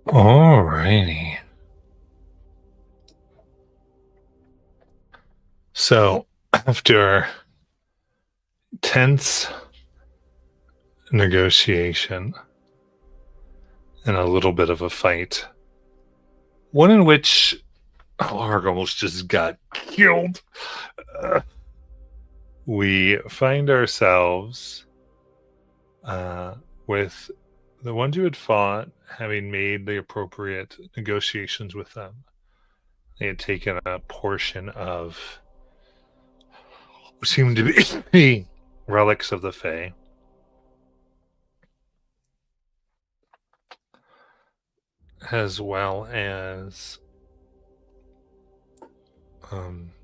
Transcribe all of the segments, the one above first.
Alrighty. So, after tense negotiation and a little bit of a fight, one in which Arg almost just got killed, uh, we find ourselves with the ones who had fought having made the appropriate negotiations with them. They had taken a portion of what seemed to be relics of the Fae. As well as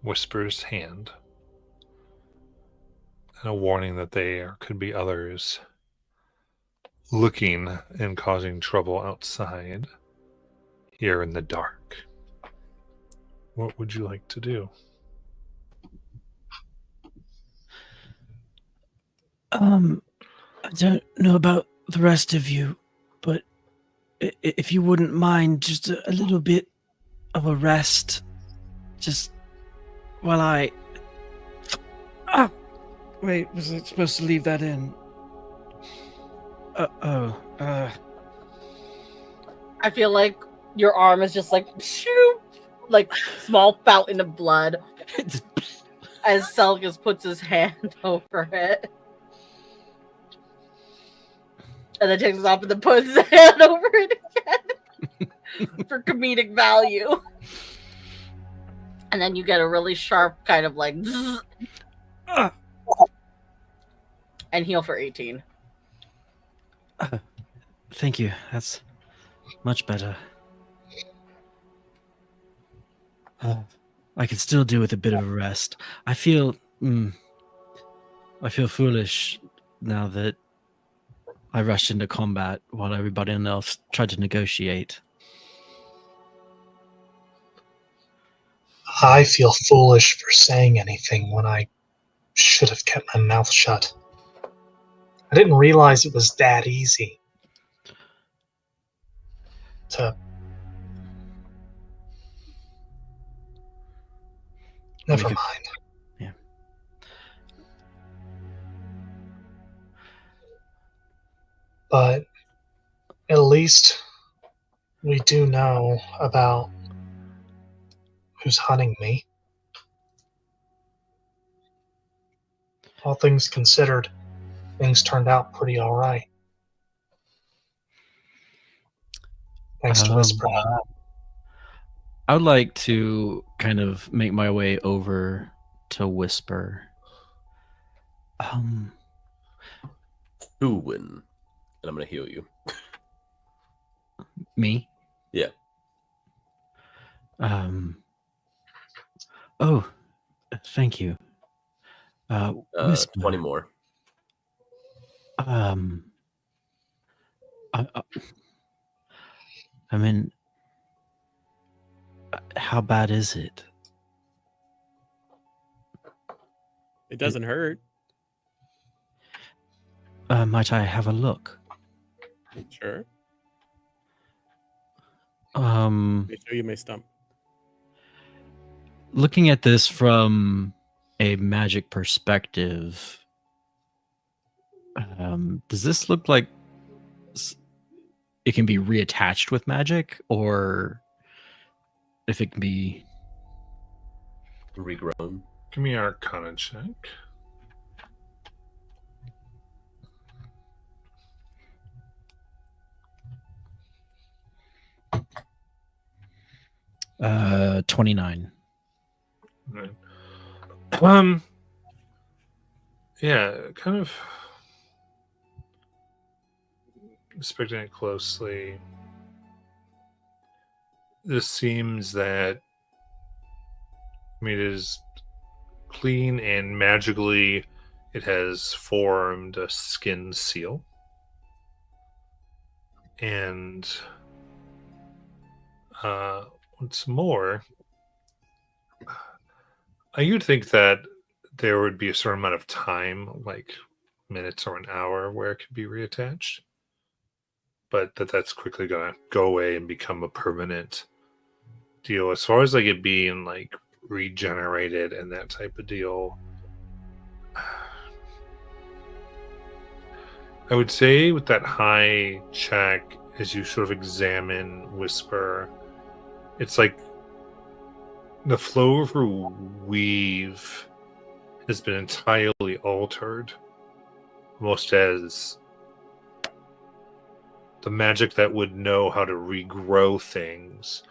Whispyr's hand, and a warning that there could be others looking and causing trouble outside here in the dark. What would you like to do? I don't know about the rest of you, but if you wouldn't mind just a little bit of a rest, just while I... Wait, was it supposed to leave that in? I feel like your arm is just like, shoo, like small fountain of blood as Celgus puts his hand over it. And then takes it off and then puts his hand over it again for comedic value. And then you get a really sharp kind of like and heal for 18. Thank you. That's much better. I could still do with a bit of a rest. I feel foolish now that I rushed into combat while everybody else tried to negotiate. I feel foolish for saying anything when I should have kept my mouth shut. I didn't realize it was that easy to... Never mind. Yeah. But at least we do know about who's hunting me. All things considered, things turned out pretty alright. Thanks to Whispyr. I would like to kind of make my way over to Whispyr. Who win? And I'm going to heal you. Me? Yeah. Oh, thank you. Whispyr. 20 more. I mean, how bad is it? It doesn't hurt. Might I have a look? Sure. Let me show you my stump. Looking at this from a magic perspective, does this look like it can be reattached with magic, or if it can be regrown? Give me an Arcana check. Uh, 29. Right. Yeah, kind of inspecting it closely. This seems that, I mean, it is clean and magically it has formed a skin seal. And what's more, you'd think that there would be a certain amount of time, like minutes or an hour, where it could be reattached. but that's quickly gonna go away and become a permanent deal. As far as like it being like regenerated and that type of deal, I would say with that high check, as you sort of examine Whispyr, it's like the flow of her weave has been entirely altered, almost as the magic that would know how to regrow things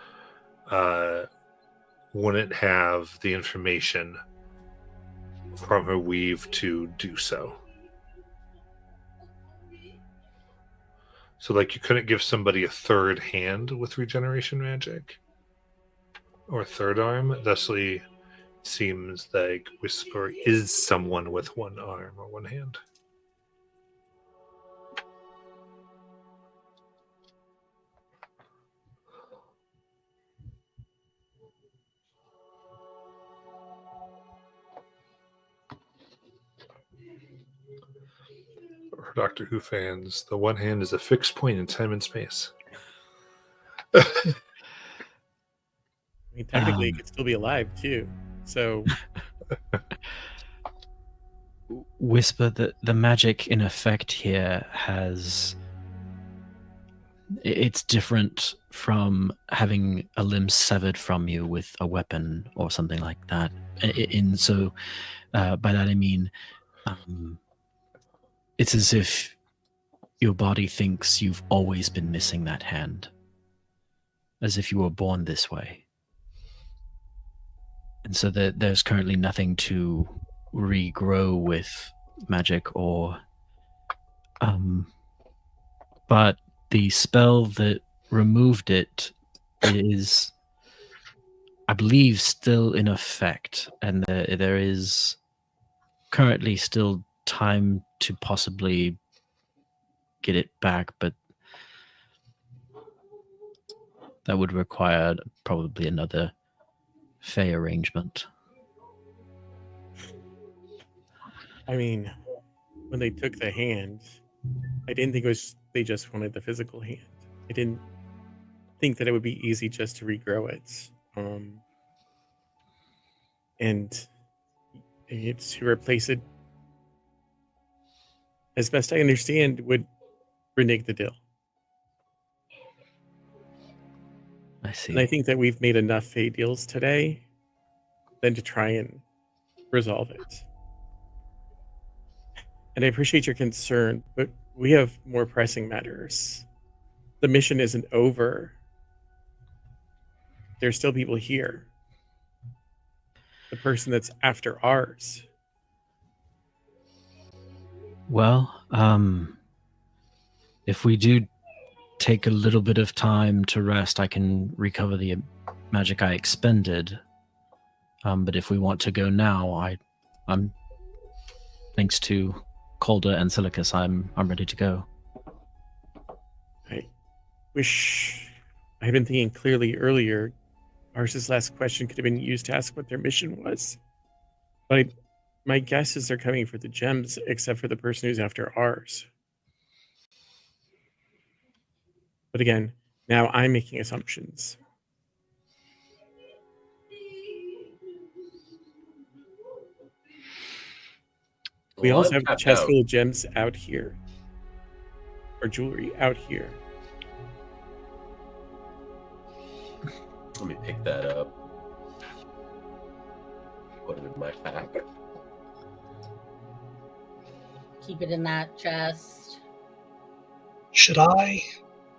wouldn't have the information from her weave to do so. So, like, you couldn't give somebody a third hand with regeneration magic or a third arm. Thusly, it seems like Whispyr is someone with one arm or one hand. For Doctor Who fans, the one hand is a fixed point in time and space. I mean, technically, it could still be alive too. So Whispyr, the magic in effect here it's different from having a limb severed from you with a weapon or something like that. So by that I mean it's as if your body thinks you've always been missing that hand, as if you were born this way. And so there's currently nothing to regrow with magic or but the spell that removed it is, I believe, still in effect, and there is currently still time to possibly get it back, but that would require probably another Fey arrangement. I mean, when they took the hand, I didn't think it was they just wanted the physical hand. I didn't think that it would be easy just to regrow it. And it's to replace it, as best I understand, would renege the deal. I see. And I think that we've made enough Fey deals today than to try and resolve it. And I appreciate your concern, but we have more pressing matters. The mission isn't over. There's still people here. The person that's after ours. Well, if we do take a little bit of time to rest, I can recover the magic I expended. But if we want to go now, I'm thanks to Calder and Silicus, I'm ready to go. I wish I had been thinking clearly earlier. Ars's last question could have been used to ask what their mission was. But my guess is they're coming for the gems, except for the person who's after ours. But again, now I'm making assumptions. We Well, also I'm have a tapped chest out. full of gems out here. Or jewelry out here. Let me pick that up. Put it in my pack. Keep it in that chest. Should I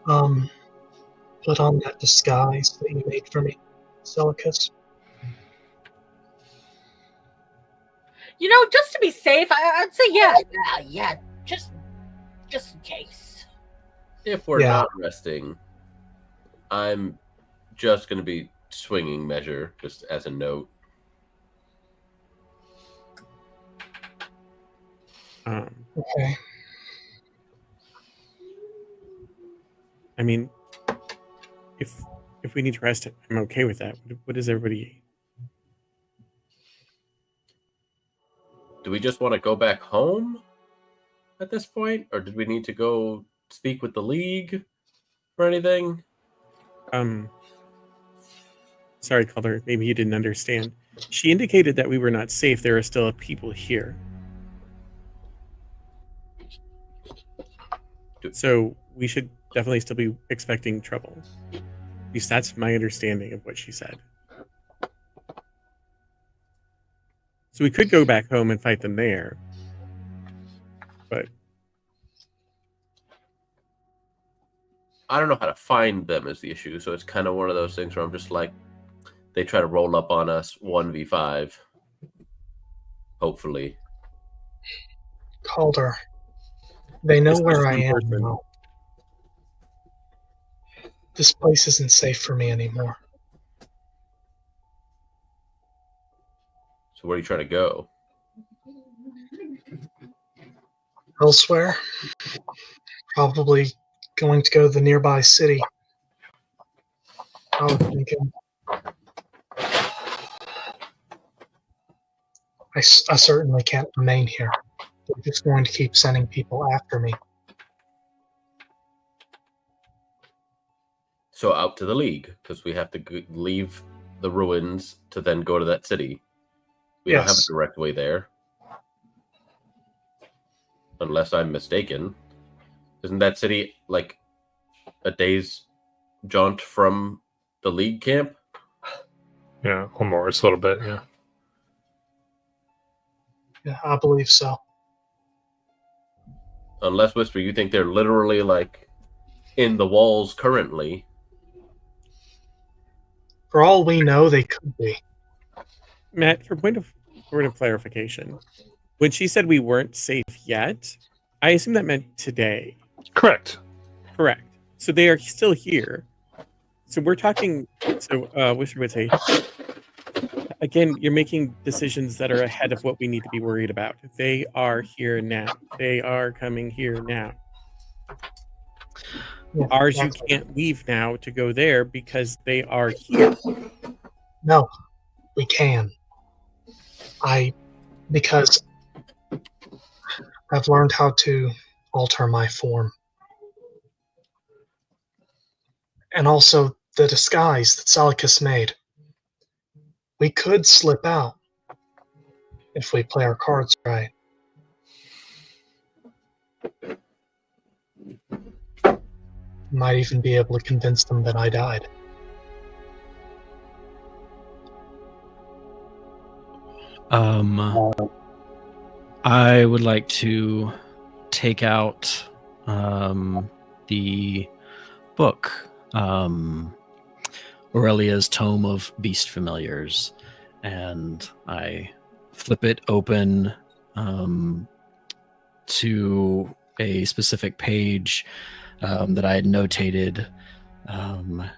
put on that disguise that you made for me, Silicus? You know, just to be safe, I'd say yeah, just in case. If we're Yeah. not resting, I'm just going to be swinging measure, just as a note. Okay. I mean, if we need to rest, I'm okay with that. What is everybody? Do we just want to go back home at this point? Or did we need to go speak with the League? for anything? Sorry, caller. Maybe you didn't understand. She indicated that we were not safe. There are still people here. So we should definitely still be expecting trouble. At least that's my understanding of what she said. So we could go back home and fight them there. But I don't know how to find them is the issue. So it's kind of one of those things where I'm just like, they try to roll up on us 1v5. Hopefully. Calder. They know It's where just I one am person. now. This place isn't safe for me anymore. So where are you trying to go? Elsewhere? Probably going to go to the nearby city. I was thinking. I certainly can't remain here. They're just going to keep sending people after me. So out to the League, because we have to leave the ruins to then go to that city. We don't have a Yes. direct way there. Unless I'm mistaken. Isn't that city like a day's jaunt from the League camp? Yeah, or more. It's a little bit, yeah. Yeah, I believe so. Unless, Whisper, you think they're literally like in the walls currently. For all we know, they could be. Matt, for point of clarification, when she said we weren't safe yet, I assume that meant today. Correct. Correct. So they are still here. So we're talking. So Whisper would say, again, you're making decisions that are ahead of what we need to be worried about. They are here now. They are coming here now. Yeah, Ours, you that's- can't leave now to go there because they are here. No, we can. Because I've learned how to alter my form. And also the disguise that Salicus made. We could slip out if we play our cards right. Might even be able to convince them that I died. I would like to take out the book, Aurelia's Tome of Beast Familiars, and I flip it open to a specific page that I had notated. And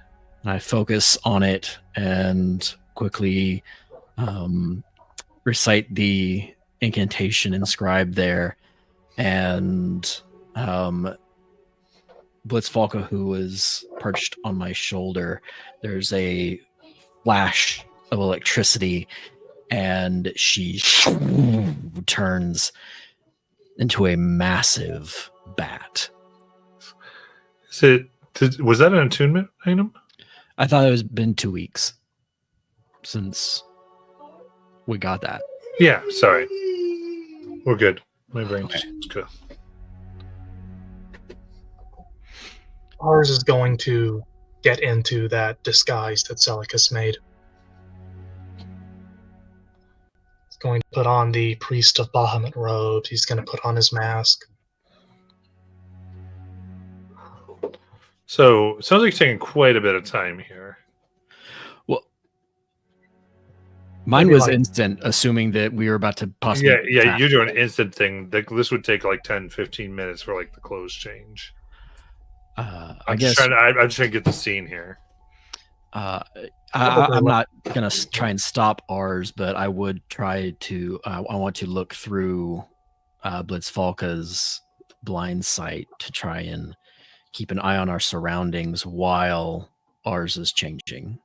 I focus on it and quickly recite the incantation inscribed there, and Blitzfalka, who is perched on my shoulder, there's a flash of electricity, and she turns into a massive bat. Was that an attunement item? I thought it was been 2 weeks since we got that. Yeah, sorry. We're good. My brain just good. Ours is going to get into that disguise that Salicus made. He's going to put on the Priest of Bahamut robes. He's going to put on his mask. So sounds like you're taking quite a bit of time here. Well, mine Maybe was like- instant, assuming that we were about to possibly. Yeah, you're doing an instant thing. This would take like 10, 15 minutes for like the clothes change. I I'm guess just trying to get the scene here. I'm not gonna try and stop ours, but I would try to. I want to look through Blitzfalka's blind sight to try and keep an eye on our surroundings while ours is changing.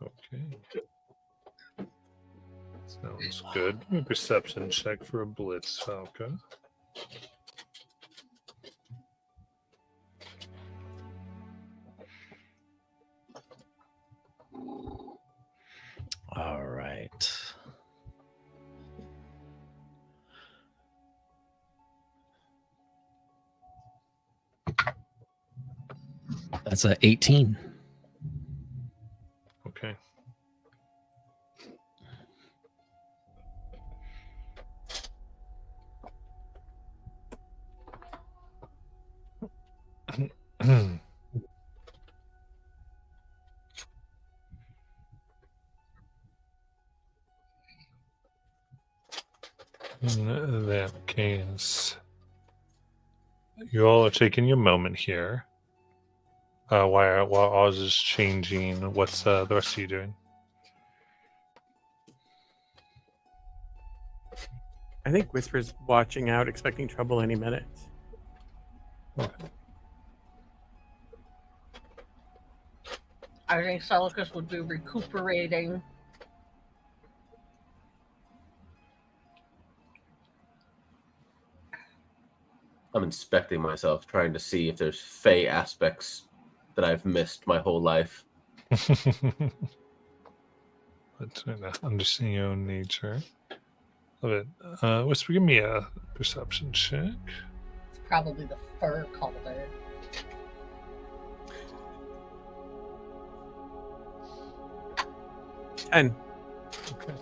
Okay. It's now Sounds good. Give me a perception check for a blitz, Falca. All right. That's a 18. Okay. In that case, you all are taking your moment here. While Oz is changing, what's the rest of you doing? I think Whisper's watching out, expecting trouble any minute. I think Celicus would be recuperating. I'm inspecting myself, trying to see if there's fey aspects that I've missed my whole life. But understanding your own nature. Love it. Whisper, give me a perception check. It's probably the fur calder. And Okay.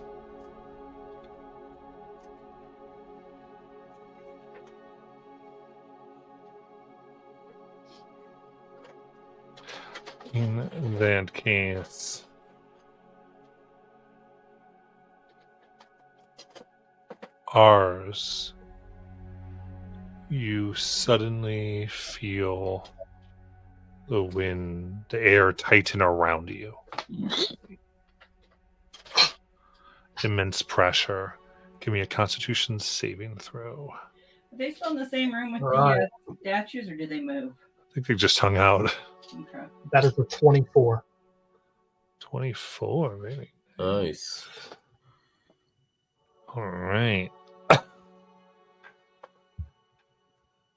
In that case, ours, you suddenly feel the wind, the air tighten around you. Immense pressure. Give me a Constitution saving throw. Are they still in the same room with Right. the statues, or did they move? I think they just hung out. Okay. That is a 24. 24, maybe. Nice. All right.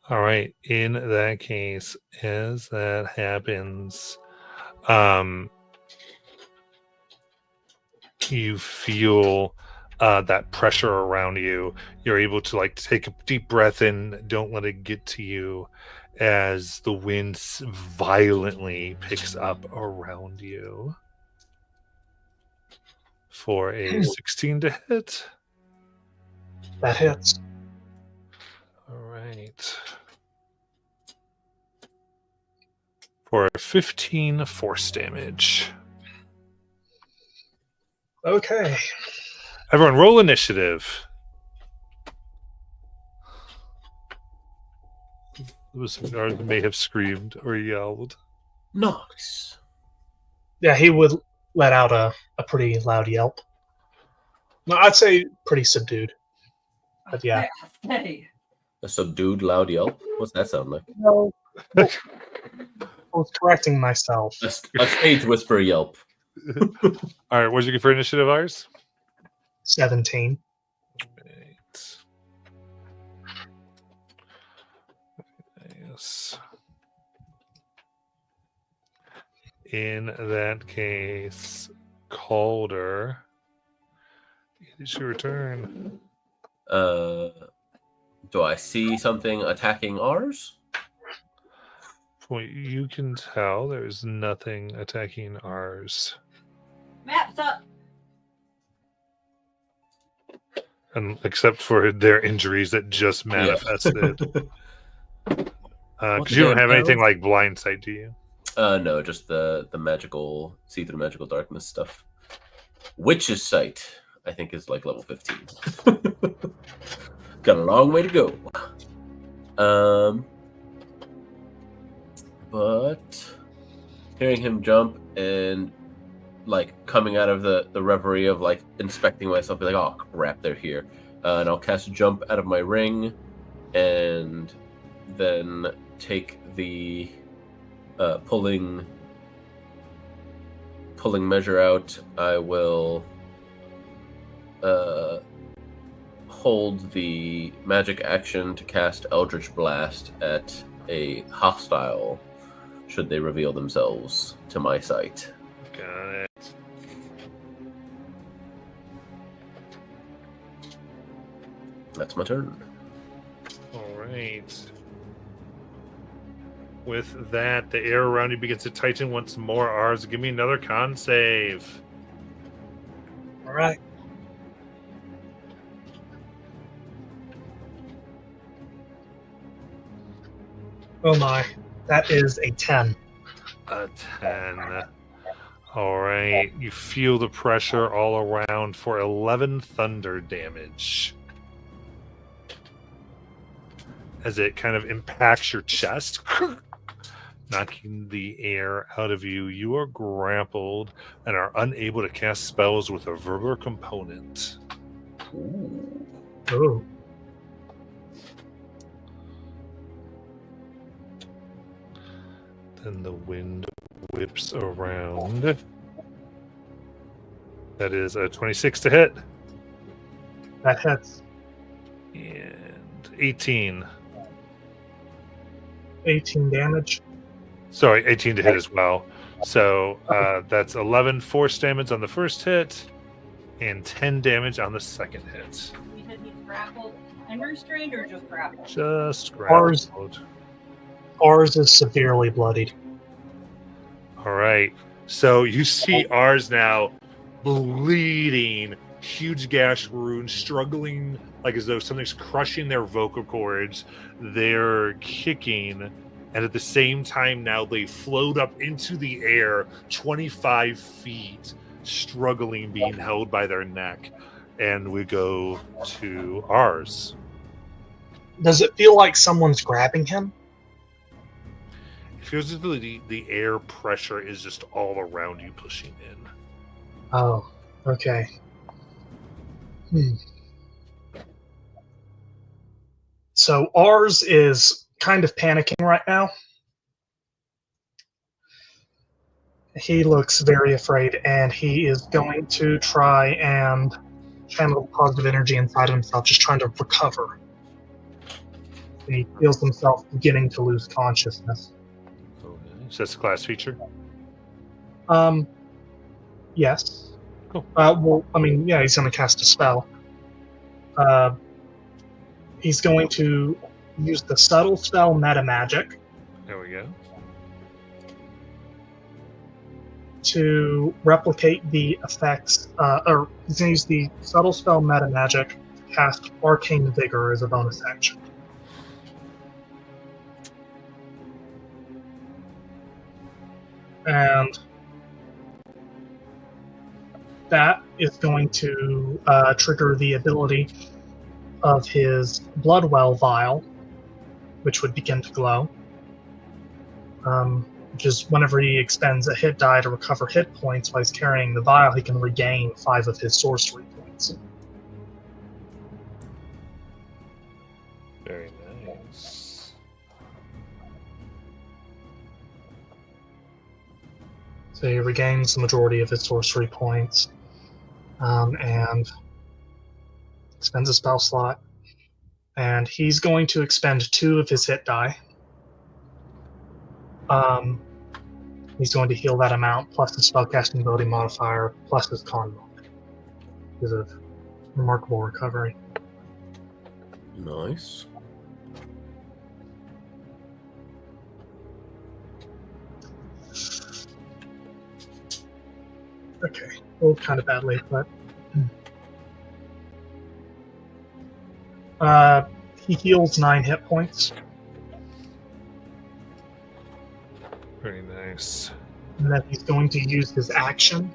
All right. In that case, as that happens, you feel that pressure around you. You're able to take a deep breath in. Don't let it get to you as the wind violently picks up around you. For a 16 to hit. That hits. All right. For 15 force damage. Okay. Everyone, roll initiative. Lucifer may have screamed or yelled. Nice. Yeah, he would let out a pretty loud yelp. No, I'd say pretty subdued. But yeah. Hey. A subdued loud yelp? What's that sound like? No. I was correcting myself. A stage whisper yelp. All right, what'd you get for initiative, ours? 17. Right. Yes. In that case, Calder, it is your turn. Do I see something attacking ours? From what you can tell, there's nothing attacking ours. Maps up. And except for their injuries that just manifested. Because you don't have anything like blind sight, do you? No, just the magical, see through magical darkness stuff. Witch's sight, I think, is like level 15. Got a long way to go. But hearing him jump and coming out of the reverie of inspecting myself, be like, oh crap, they're here. And I'll cast jump out of my ring and then take the pulling measure out. I will hold the magic action to cast Eldritch Blast at a hostile should they reveal themselves to my sight. Got it. That's my turn. All right. With that, the air around you begins to tighten once more. Ours, give me another con save. All right. Oh my, that is a 10. A 10. All right. You feel the pressure all around for 11 thunder damage. As it kind of impacts your chest, knocking the air out of you. You are grappled and are unable to cast spells with a verbal component. Ooh. Oh. Then the wind whips around. That is a 26 to hit. That hits. And 18. 18 damage. Sorry, 18 to hit as well. So that's 11 force damage on the first hit and 10 damage on the second hit. You said he's grappled and restrained, or just grappled? Just Ours- grappled. Ours is severely bloodied. All right. So you see ours now bleeding, huge gash wounds, struggling like as though something's crushing their vocal cords. They're kicking, and at the same time now they float up into the air 25 feet, struggling, being held by their neck. And we go to ours. Does it feel like someone's grabbing him? It feels as though the air pressure is just all around you, pushing in. Oh, okay. So ours is kind of panicking right now. He looks very afraid, and he is going to try and channel positive energy inside of himself, just trying to recover. He feels himself beginning to lose consciousness. Okay. So that's a class feature. Yes. Cool. Well, I mean, yeah, he's going to cast a spell. He's going to use the subtle spell Meta Magic There we go. to replicate the effects, or he's going to use the subtle spell Meta Magic to cast Arcane Vigor as a bonus action. And that is going to trigger the ability of his Bloodwell vial, which would begin to glow. Which is whenever he expends a hit die to recover hit points while he's carrying the vial, he can regain 5 of his sorcery points. Very nice. So he regains the majority of his sorcery points, and expends a spell slot. And he's going to expend 2 of his hit die. He's going to heal that amount, plus his spellcasting ability modifier, plus his con mod. Because of remarkable recovery. Nice. Okay, rolled kind of badly, but he heals 9 hit points, Very nice. and then he's going to use his action,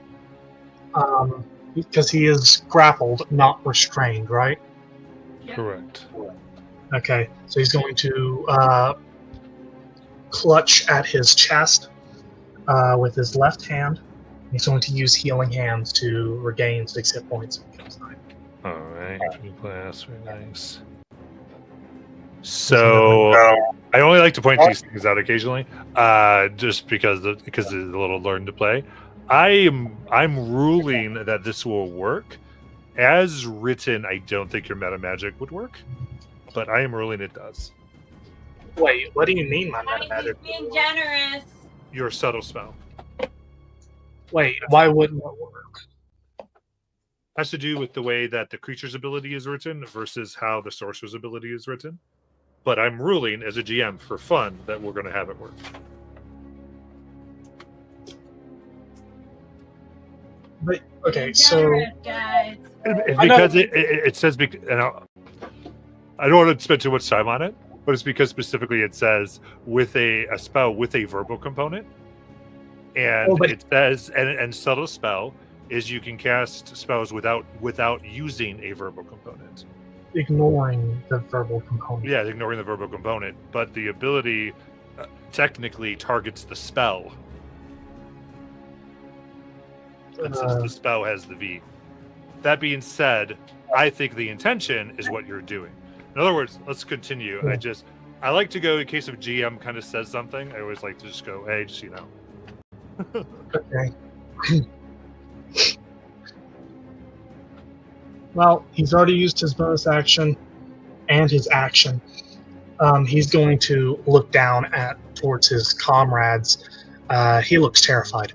because he is grappled, not restrained, right? Yep. Correct. Okay, so he's going to clutch at his chest with his left hand. He's going to use Healing Hands to regain 6 hit points. All right. New class. Very nice. So I only like to point these things out occasionally, just because it's a little learn to play. I'm ruling that this will work, As written, I don't think your meta magic would work, but I am ruling it does. Wait, what do you mean my Guys, meta magic? he's being generous. Your subtle spell Wait, why wouldn't it work? has to do with the way that the creature's ability is written versus how the sorcerer's ability is written. But I'm ruling as a GM for fun that we're going to have it work. But okay, Being so generous, guys. It's I know- because it says, and I don't want to spend too much time on it, but it's because specifically it says with a spell with a verbal component. And Oh, but- it says, and subtle spell is you can cast spells without using a verbal component. ignoring the verbal component. Yeah, ignoring the verbal component, but the ability technically targets the spell. And since the spell has the V. That being said, I think the intention is what you're doing. In other words, let's continue. Yeah. I like to go in case of GM kind of says something. I always like to just go, hey, just Okay. Well, he's already used his bonus action and his action. He's going to look down towards his comrades. He looks terrified,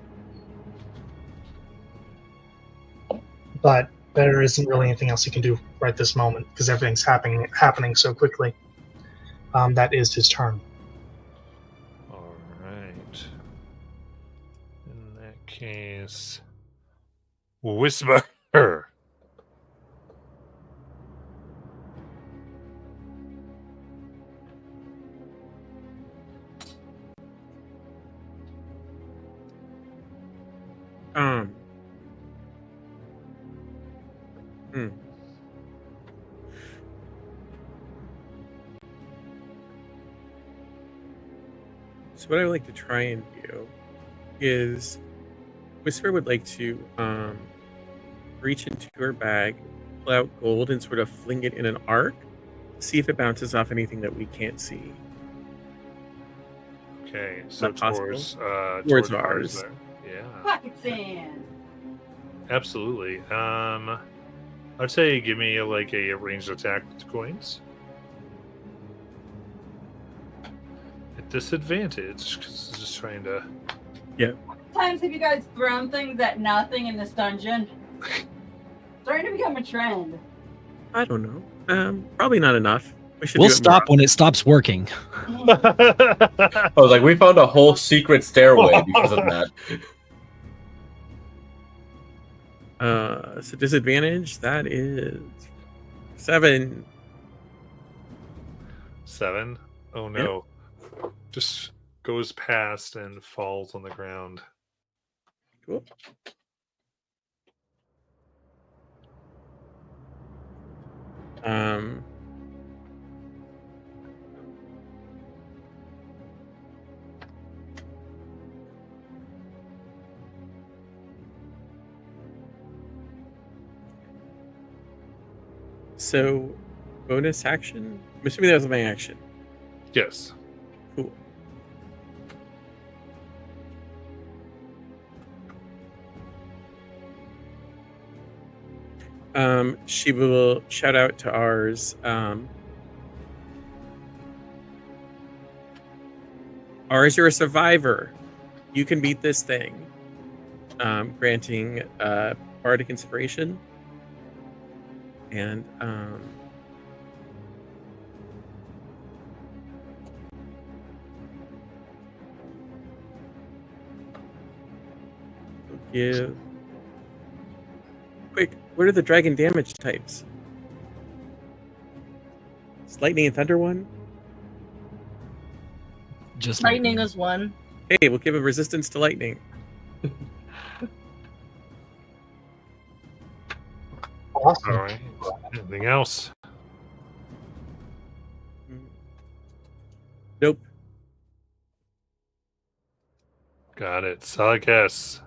but there isn't really anything else he can do right this moment because everything's happening so quickly. That is his turn. All right. In that case, Whispyr. Hmm. So what I would like to try and do is Whisper would like to reach into her bag, pull out gold, and sort of fling it in an arc, see if it bounces off anything that we can't see. Okay, so Not possible. towards ours. there. Yeah, Pocket sand. absolutely. I'd say give me a ranged attack with coins. At disadvantage, because I'm just trying to. Times have you guys thrown things at nothing in this dungeon? Starting to become a trend. I don't know. Probably not enough. We should We'll do it stop more when it stops working. I was like, we found a whole secret stairway because of that. So disadvantage, that is 7. 7? Oh no. Just goes past and falls on the ground. Cool. So bonus action? I'm assuming that was my action. Yes. Cool. She will shout out to ours. Ours, you're a survivor. You can beat this thing. Granting bardic inspiration. And give. Quick, what are the dragon damage types? Is lightning and thunder one? Just Lightning is one. Hey, we'll give a resistance to lightning. Awesome. All right. Anything else? Nope. Got it. So I guess.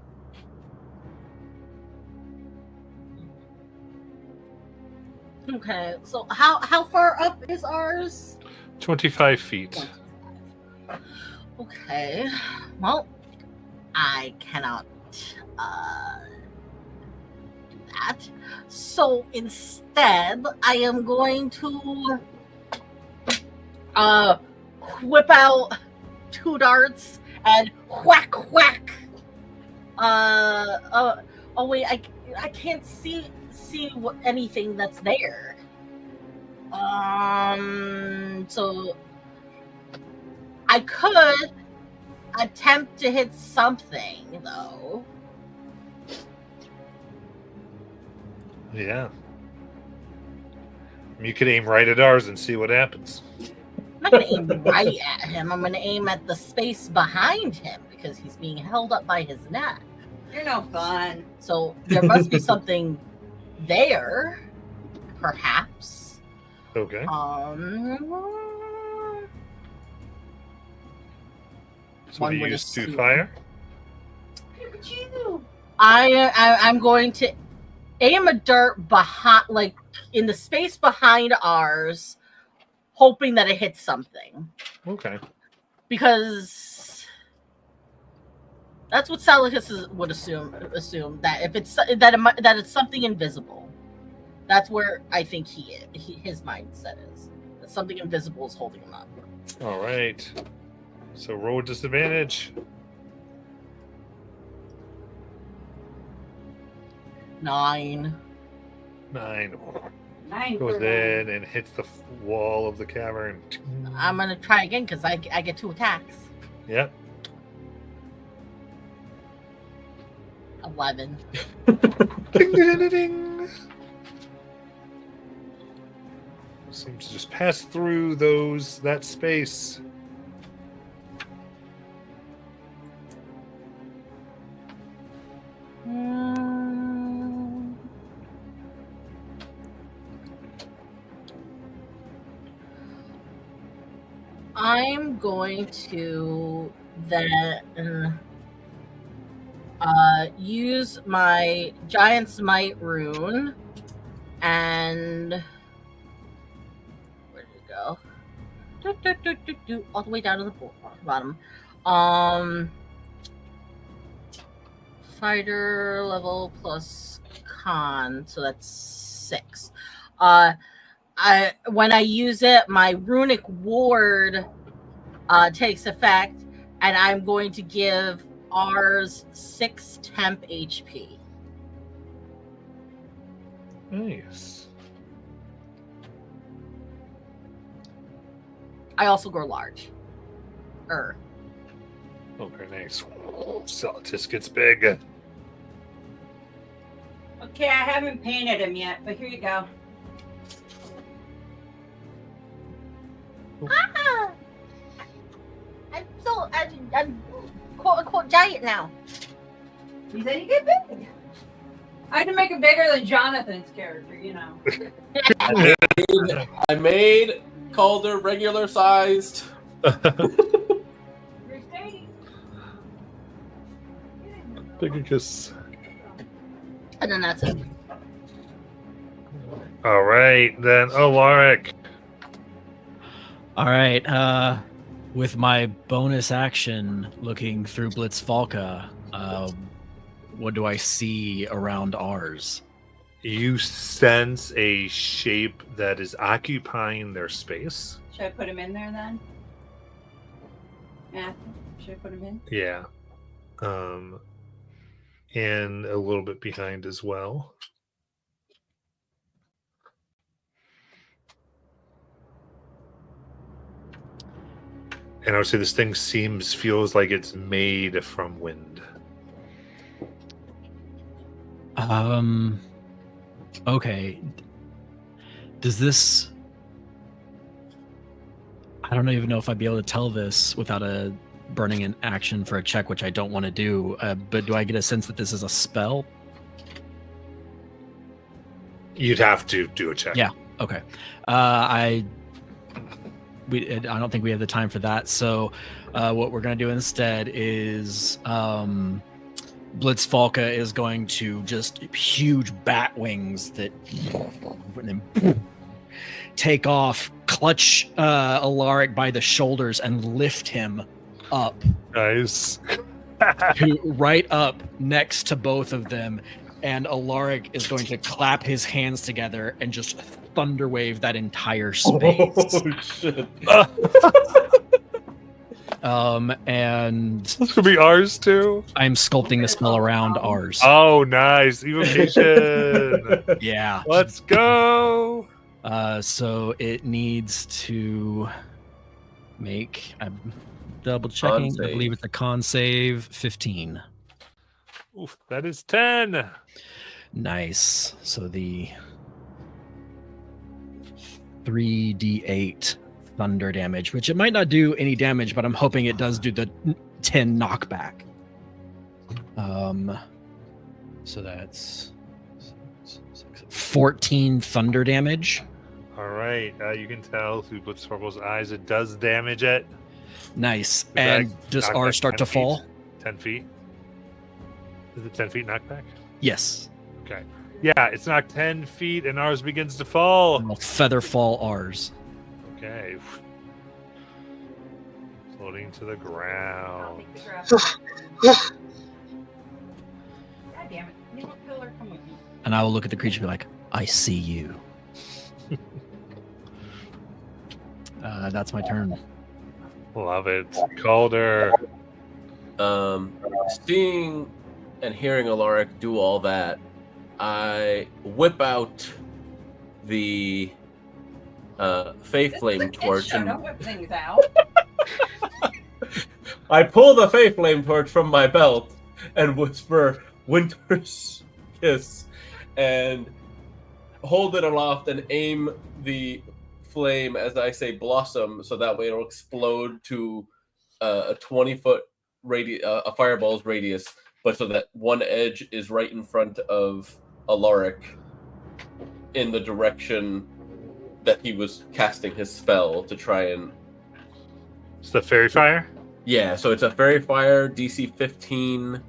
Okay, so how far up is ours? 25 feet. Okay, well, I cannot do that. So instead, I am going to whip out 2 darts and whack whack. Oh wait, I can't see anything that's there. So I could attempt to hit something though. Yeah. You could aim right at ours and see what happens. I'm not gonna aim right at him. I'm gonna aim at the space behind him because he's being held up by his neck. You're no fun. So there must be something there, perhaps. Okay. So one you would use 2 assume. fire? I'm going to aim a dart behind, like in the space behind ours, hoping that it hits something. Okay. Because that's what Salicus would assume that if it's that it's something invisible. That's where I think his mindset is. That something invisible is holding him up. All right. So roll with disadvantage. 9. 9. 9 Goes for in and hits the wall of the cavern. I'm gonna try again because I get 2 attacks. Yep. 11. Ding, ding, ding, ding. Seems to just pass through that space. I'm going to then use my Giant's Might rune and where did it go? All the way down to the bottom. Fighter level plus con, so that's 6. When I use it, my runic ward takes effect, and I'm going to give ours 6 temp HP. Nice. I also grow large. Okay, nice. Salatis gets big. Okay, I haven't painted him yet, but here you go. Ah! I'm quote unquote giant now. You said you get big. I had to make it bigger than Jonathan's character, you know. I made Calder regular sized. Bigicus. And then that's it. All right, then Alaric. All right. With my bonus action, looking through Blitzfalka, what do I see around ours? You sense a shape that is occupying their space. Should I put him in there then? Yeah. Should I put him in? Yeah. And a little bit behind as well. And I would say this thing feels like it's made from wind. Okay. Does this... I don't even know if I'd be able to tell this without burning an action for a check, which I don't want to do. But do I get a sense that this is a spell? You'd have to do a check. Yeah. Okay. I don't think we have the time for that. So what we're going to do instead is Blitzfalka is going to just huge bat wings that take off, clutch Alaric by the shoulders and lift him up. Nice. Right up next to both of them, and Alaric is going to clap his hands together and just thunder wave that entire space. Oh shit! And This could be ours too. I'm sculpting the spell around ours. Oh, nice. Evocation. Yeah. Let's go. So it needs to make. I'm double checking. Con I believe it's a con save 15. Oof, that is 10. Nice. So the 3d8 thunder damage, which it might not do any damage, but I'm hoping it does do the 10 knockback. So that's 14 thunder damage. All right. You can tell through Blitzsparkle's eyes it does damage it. Nice. that And does knockback R start 10 to feet? fall? 10 feet. Is it 10 feet knockback? Yes. Okay. Yeah, it's knocked 10 feet and ours begins to fall. I'll feather fall R's. Okay. Floating to the I'll ground. take the grapple. God damn it. Little pillar, come with me. And I will look at the creature and be like, I see you. That's my turn. Love it. Calder. Seeing and hearing Alaric do all that, I whip out the Fae Flame torch Shut and up, whip things out. I pull the Fae Flame torch from my belt and whisper Winter's Kiss and hold it aloft and aim the flame as I say blossom, so that way it'll explode to a 20-foot radius, a fireball's radius, but so that one edge is right in front of Alaric in the direction that he was casting his spell to try and... It's the fairy fire? Yeah, so it's a fairy fire, DC 15,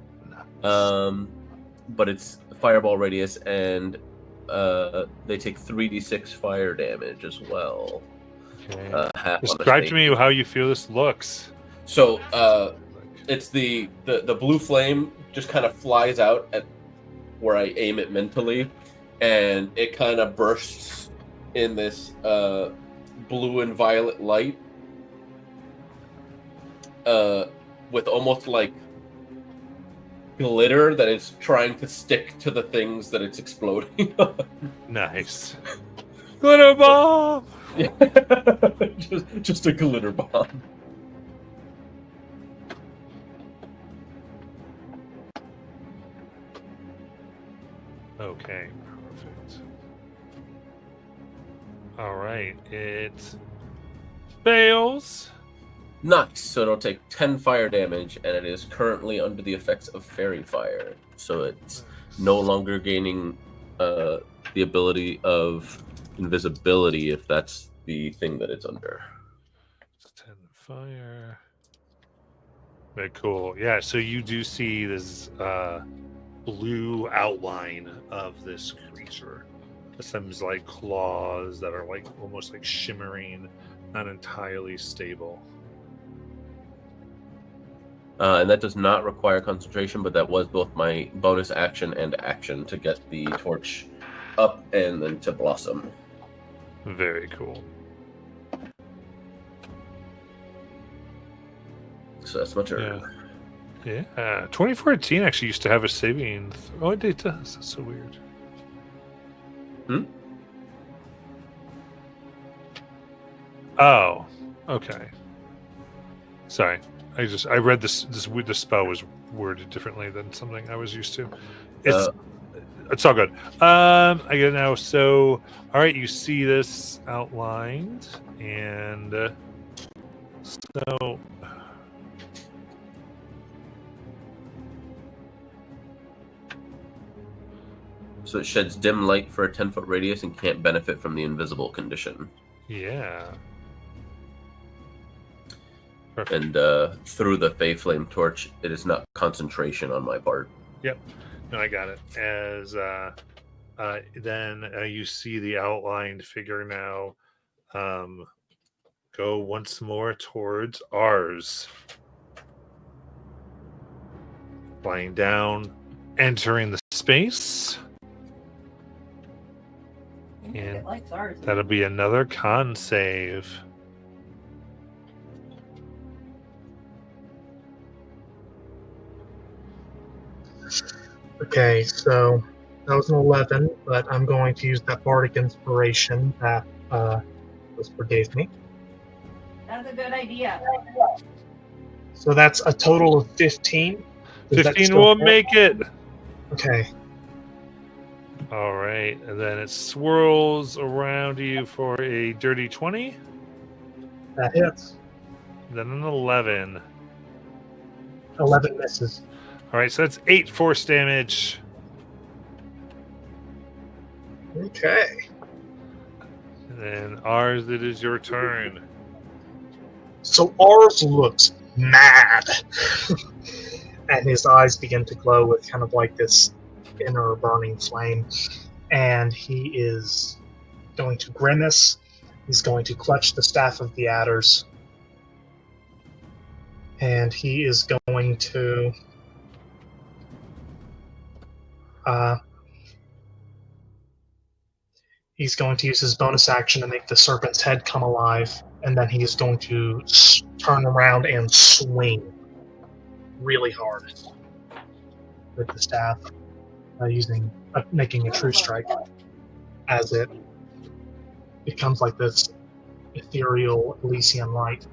but it's fireball radius, and they take 3d6 fire damage as well. Okay. Half on a Describe to save. me how you feel this looks. So it's the blue flame just kind of flies out at where I aim it mentally, and it kind of bursts in this blue and violet light with almost like glitter that is trying to stick to the things that it's exploding on. Nice. Glitter bomb! just a glitter bomb. Okay, perfect. All right, it fails. Nice. So it'll take 10 fire damage, and it is currently under the effects of fairy fire. So it's no longer gaining the ability of invisibility, if that's the thing that it's under. It's 10 fire. Very cool. Yeah, so you do see this blue outline of this creature. Some like claws that are like almost like shimmering, not entirely stable. And that does not require concentration, but that was both my bonus action and action to get the torch up and then to blossom. Very cool. So that's my turn. Yeah. Yeah. 2014 actually used to have a saving. Oh, it does. That's so weird. Oh, okay. Sorry. I read this spell was worded differently than something I was used to. It's all good. I get it now. So, all right, you see this outlined, and so So it sheds dim light for a 10-foot radius and can't benefit from the invisible condition. yeah. Perfect. And through the Fae Flame torch, it is not concentration on my part. Yep. No, I got it. As then you see the outlined figure now go once more towards ours. Flying down, entering the space. I think And it likes ours. that'll be another con save. Okay, so that was an 11, but I'm going to use that bardic inspiration that Whisper gave me. That's a good idea. So that's a total of 15. Does that 15 still will count? make it. Okay, All right, and then it swirls around you for a dirty 20, that hits. then an 11. 11 misses. All right, so that's 8 force damage. Okay. And then ours, it is your turn. So ours looks mad. And his eyes begin to glow with kind of like this inner burning flame. And he is going to grimace. He's going to clutch the staff of the adders. And he is going to use his bonus action to make the serpent's head come alive, and then he's going to turn around and swing really hard with the staff, making a true strike as it becomes like this ethereal Elysian light.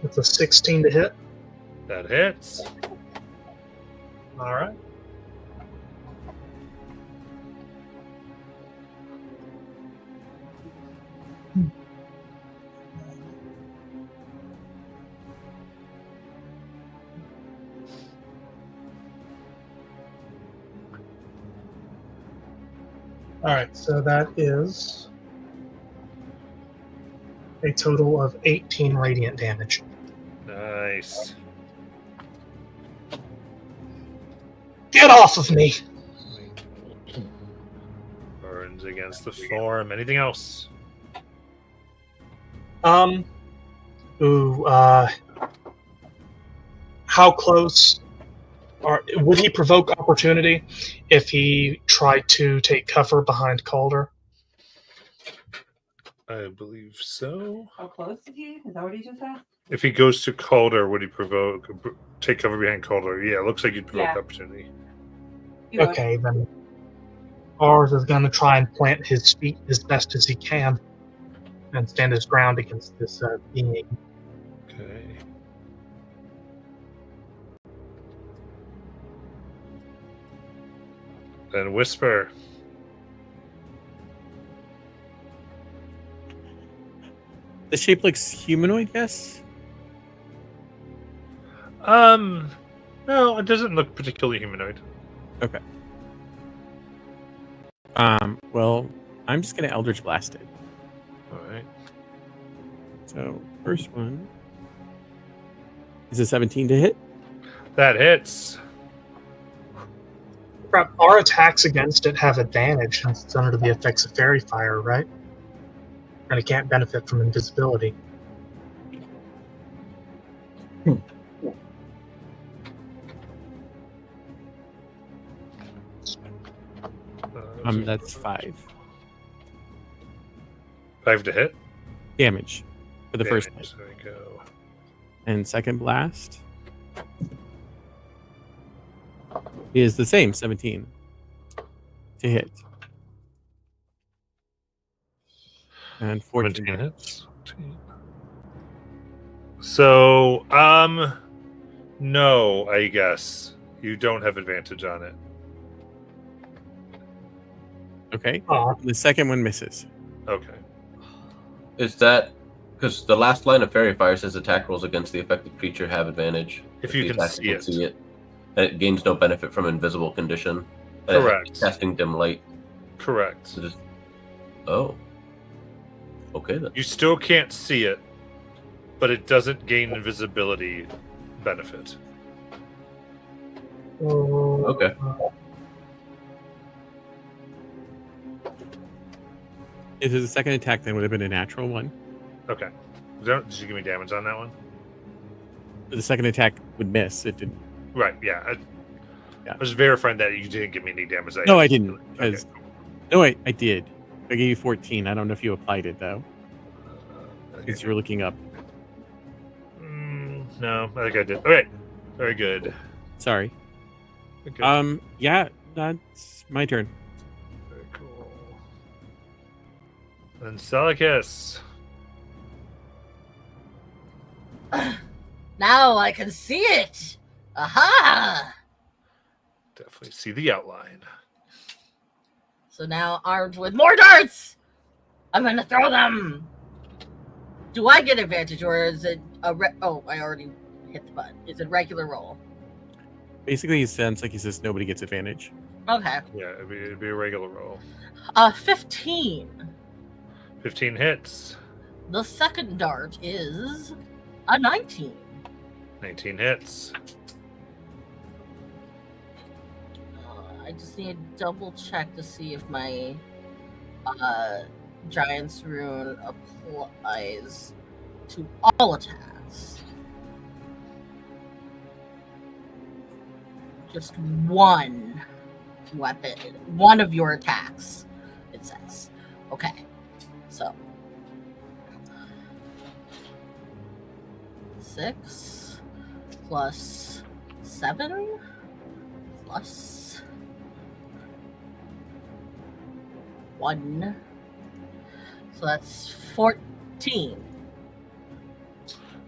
It's a 16 to hit. That hits. All right. All right, so that is a total of 18 radiant damage. Nice. Get off of me! Burns against the form. Anything else? How close would he provoke opportunity if he tried to take cover behind Calder? I believe so. How close is he? Is that what he just asked? If he goes to Calder, would he take cover behind Calder? Yeah, it looks like you'd provoke Yeah. opportunity. You would. Okay, then Ars is going to try and plant his feet as best as he can and stand his ground against this being. Okay. Then Whispyr. The shape looks humanoid, yes? No, it doesn't look particularly humanoid. Okay. Well, I'm just gonna Eldritch Blast it. All right. So, first one is a 17 to hit. That hits. Crap, our attacks against it have advantage since it's under the effects of fairy fire, right? And it can't benefit from invisibility. That's 5 5 to hit. damage for the first one. There we go. And second blast is the same, 17 to hit. And 14 17 hits. 14. So, no, I guess you don't have advantage on it. Okay. Aw. The second one misses. Okay. Is that because the last line of Fairy Fire says attack rolls against the affected creature have advantage If you the can attacker see it. and it gains no benefit from invisible condition. And Correct. Casting dim light. Correct. So just, oh, okay then. You still can't see it, but it doesn't gain invisibility benefit. Okay. If it's a second attack, then would have been a natural one. Okay. Did you give me damage on that one? The second attack would miss. It didn't. Right. Yeah. Yeah. I was verifying that you didn't give me any damage. No, I didn't. Okay. Because no, I did. I gave you 14. I don't know if you applied it though, because you were looking up. No, I think I did. Okay. Very good. Sorry. Okay. Yeah, that's my turn. Very cool. And Celicus. Now I can see it. Aha! Definitely see the outline. So now armed with more darts, I'm gonna throw them. Do I get advantage, or is it a oh, I already hit the button. Is it regular roll? Basically, it sounds like he says nobody gets advantage. Okay. Yeah, it'd be a regular roll. 15. 15 hits. The second dart is a 19. 19 hits. I just need to double check to see if my Giant's Rune applies to all attacks. Just one weapon, one of your attacks, it says. Okay, so 6 plus 7 plus 1. So that's 14.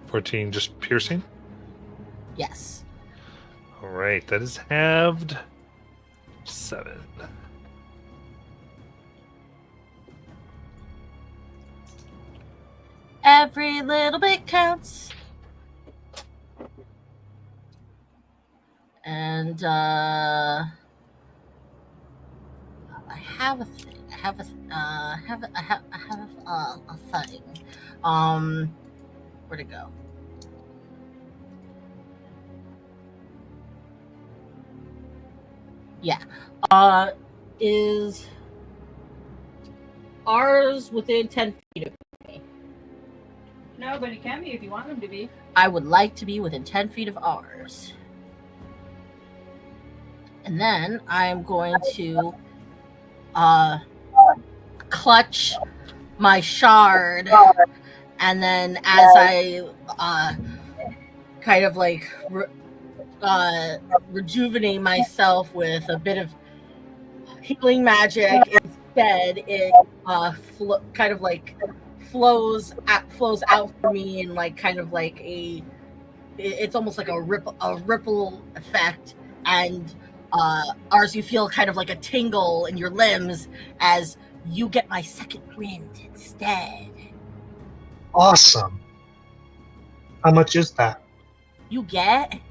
14 just piercing. Yes. All right, that is halved. 7. Every little bit counts. And I have a thing. I have a thing. Where'd it go? Yeah. Is ours within 10 feet of me? No, but it can be if you want them to be. I would like to be within 10 feet of ours. And then I'm going to clutch my shard, and then as I kind of like rejuvenate myself with a bit of healing magic, instead it kind of like flows out for me, and like kind of like it's almost like a ripple effect, and ours, you feel kind of like a tingle in your limbs as you get my second wind instead. Awesome. How much is that? You get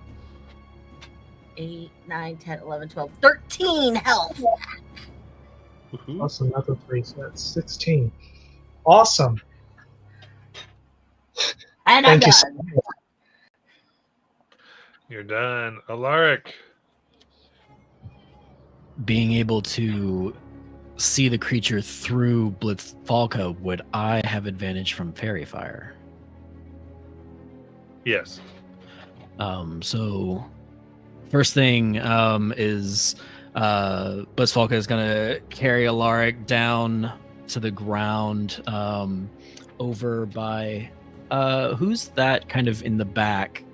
8, 9, 10, 11, 12, 13 health. Woohoo. Plus another 3, so that's 16. Awesome. And I'm Thank you so done. much. You're done. Alaric. Being able to see the creature through Blitz Falco, would I have advantage from Fairy Fire? Yes. So first thing is Blitz Falco is gonna carry Alaric down to the ground over by who's that kind of in the back,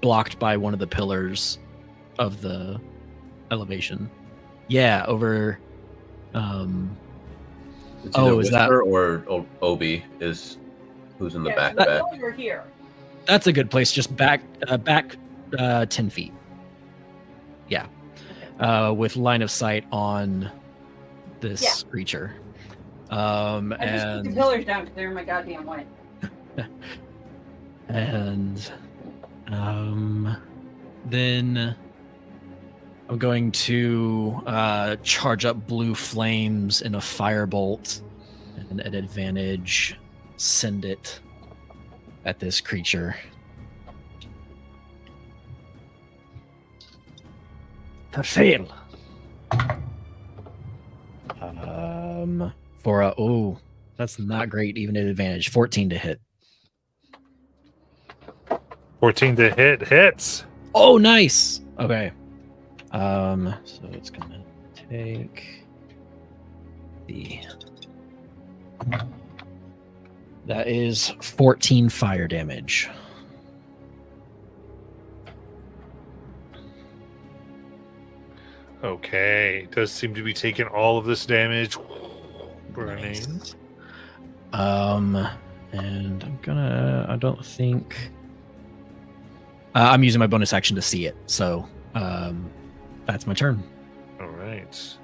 blocked by one of the pillars of the elevation. Yeah, over It's Oh, either is that- Whispyr or Obi is who's in the back. the pillars are here. that's a good place. Just back 10 feet. Yeah. With line of sight on this creature. I just keep the And pillars down because they're in my goddamn way. and then I'm going to charge up blue flames in a firebolt, and at advantage send it at this creature. To fail. For that's not great, even at advantage. 14 to hit. 14 to hit hits. Oh, nice. Okay. So it's gonna take that is 14 fire damage. Okay, does seem to be taking all of this damage. Burning. Nice. And I don't think I'm using my bonus action to see it. So, that's my turn. All right.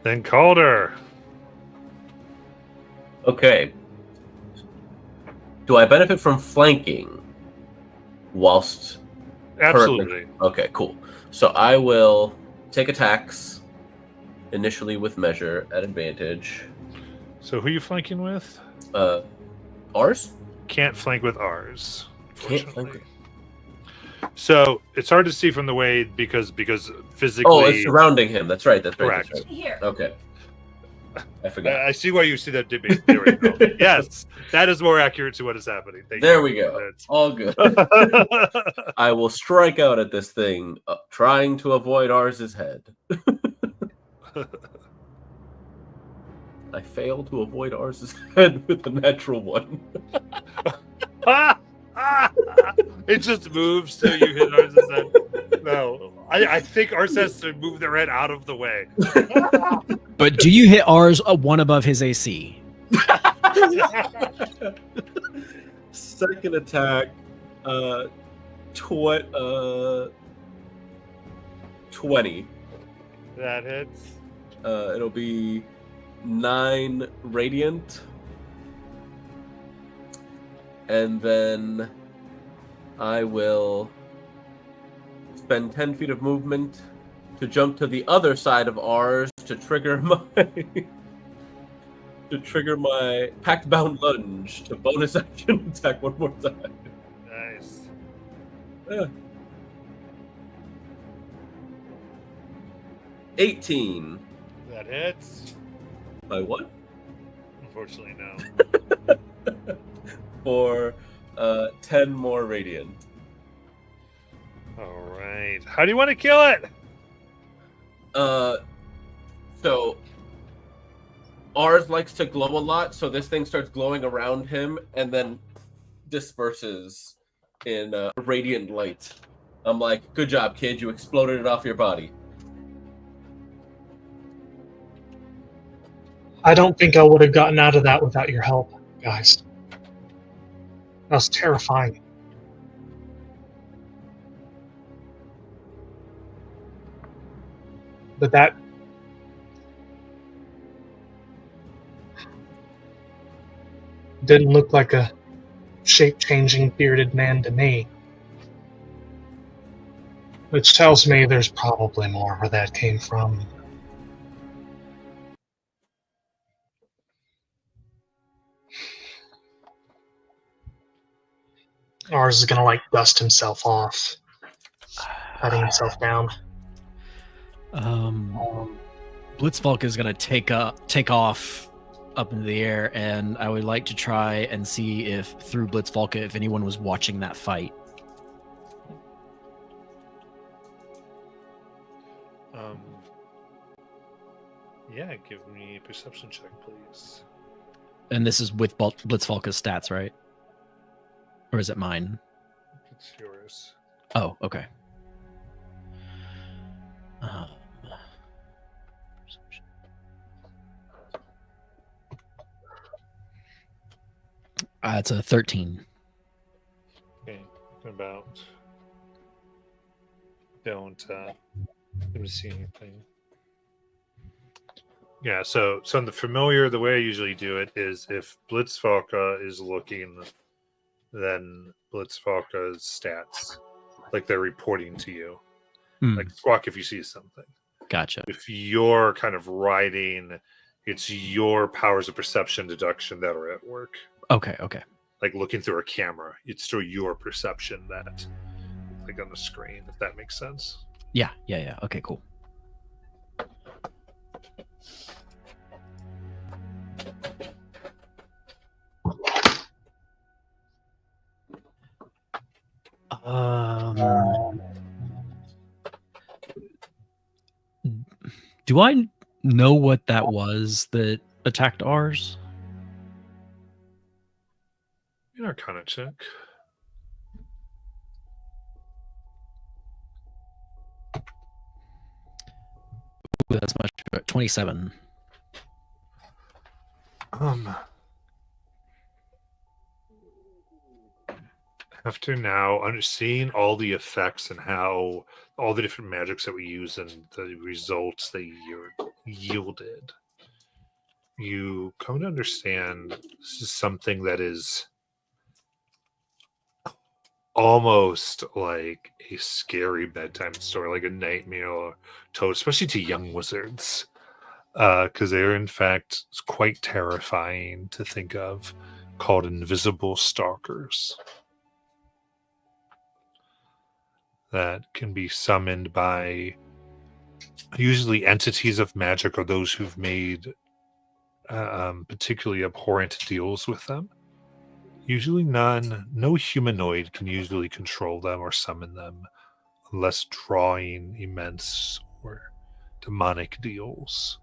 Then Calder. Okay. Do I benefit from flanking whilst Absolutely. Okay, cool. So I will take attacks initially with measure at advantage. So who are you flanking with? Ours? Can't flank with ours. Can't Unfortunately. flank with- So it's hard to see from the way because physically. Oh, it's surrounding him. That's right. That's right. Correct. That's right. Here. Okay. I forgot. I see why you see that debate. There we go. Yes, that is more accurate to what is happening. Thank There you we go. for All good. that. I will strike out at this thing, trying to avoid Ars's head. I fail to avoid Ars's head with a natural one. It just moves so you hit ours. No, I think ours has to move their head out of the way. But do you hit ours one above his AC? Second attack, 20. That hits. It'll be 9 radiant. And then I will spend 10 feet of movement to jump to the other side of ours to trigger my pact bound lunge to bonus action attack one more time. Nice. Yeah. 18. That hits. By what? Unfortunately, no. For 10 more radiant. All right. How do you want to kill it? So ours likes to glow a lot, so this thing starts glowing around him and then disperses in radiant light. I'm like, good job, kid. You exploded it off your body. I don't think I would have gotten out of that without your help, guys. That was terrifying. But that didn't look like a shape-changing bearded man to me. Which tells me there's probably more where that came from. Ours is gonna dust himself off, patting himself down. Blitzvolk is gonna take off up into the air, and I would like to try and see if through Blitzvolk if anyone was watching that fight. Yeah, give me a perception check, please. And this is with Blitzvolk's stats, right? Or is it mine? It's yours. Oh, okay. It's a 13. Okay, about. Don't let me see anything. Yeah, so in the familiar, the way I usually do it is if Blitzvalka is looking, then Blitzvalka's stats, like they're reporting to you. Like squawk if you see something. Gotcha. If you're kind of riding, it's your powers of perception deduction that are at work. Okay. Like looking through a camera, it's through your perception that like on the screen, if that makes sense. Yeah. Okay, cool. Do I know what that was that attacked ours? Arcana check. Ooh, that's much better. 27. After now seeing all the effects and how all the different magics that we use and the results they yielded, you come to understand this is something that is almost like a scary bedtime story, like a nightmare told, especially to young wizards, because they're in fact quite terrifying to think of, called invisible stalkers. That can be summoned by usually entities of magic or those who've made particularly abhorrent deals with them. Usually no humanoid can usually control them or summon them unless drawing immense or demonic deals.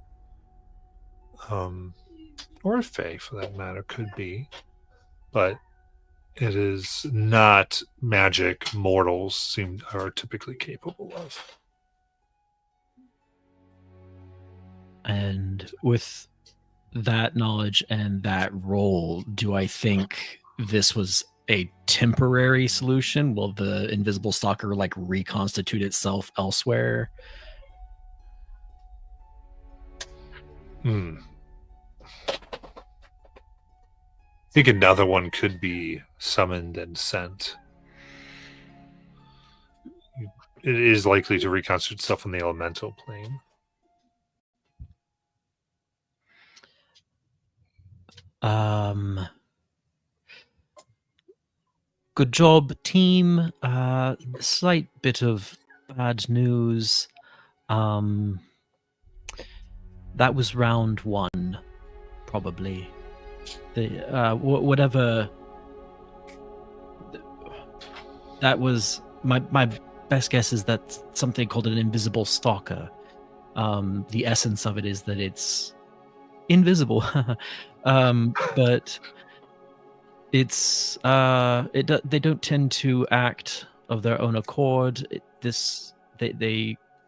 Or a fae, for that matter, could be. But it is not magic mortals are typically capable of. And with that knowledge and that role, do I think this was a temporary solution? Will the invisible stalker like reconstitute itself elsewhere? I think another one could be summoned and sent. It is likely to reconstitute itself on the elemental plane. Good job, team. Slight bit of bad news. That was round 1, probably. Whatever. That was my best guess is that something called an invisible stalker. The essence of it is that it's invisible, but it's they don't tend to act of their own accord.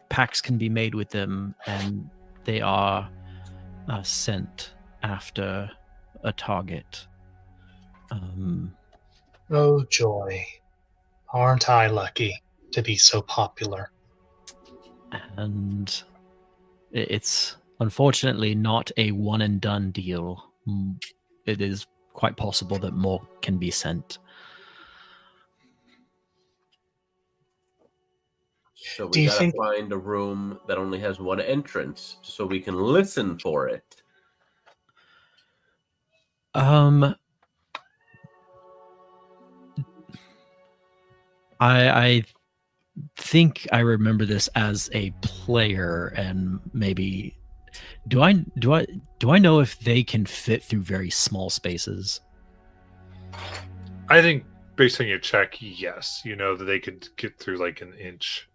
Pacts can be made with them, and they are sent after a target. Oh joy. Aren't I lucky to be so popular? And it's unfortunately not a one and done deal. It is quite possible that more can be sent. So we gotta find a room that only has one entrance so we can listen for it. I think I remember this as a player, and maybe do I know if they can fit through very small spaces? I think based on your check, yes. You know that they could get through like an inch.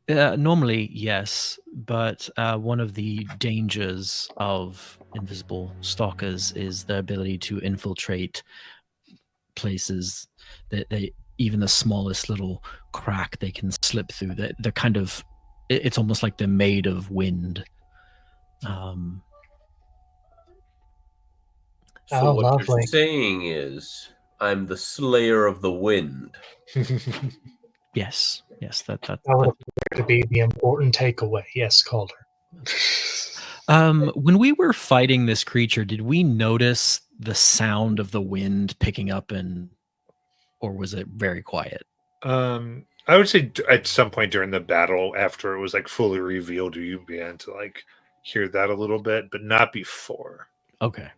Normally, yes, but one of the dangers of invisible stalkers is their ability to infiltrate places that they even the smallest little crack they can slip through. They're kind of, it's almost like they're made of wind. So Oh, what lovely. you're saying is, I'm the Slayer of the Wind. Yes, that would appear to be the important takeaway. Yes, Calder. When we were fighting this creature, did we notice the sound of the wind picking up, or was it very quiet? I would say at some point during the battle, after it was like fully revealed, you began to like hear that a little bit, but not before. Okay.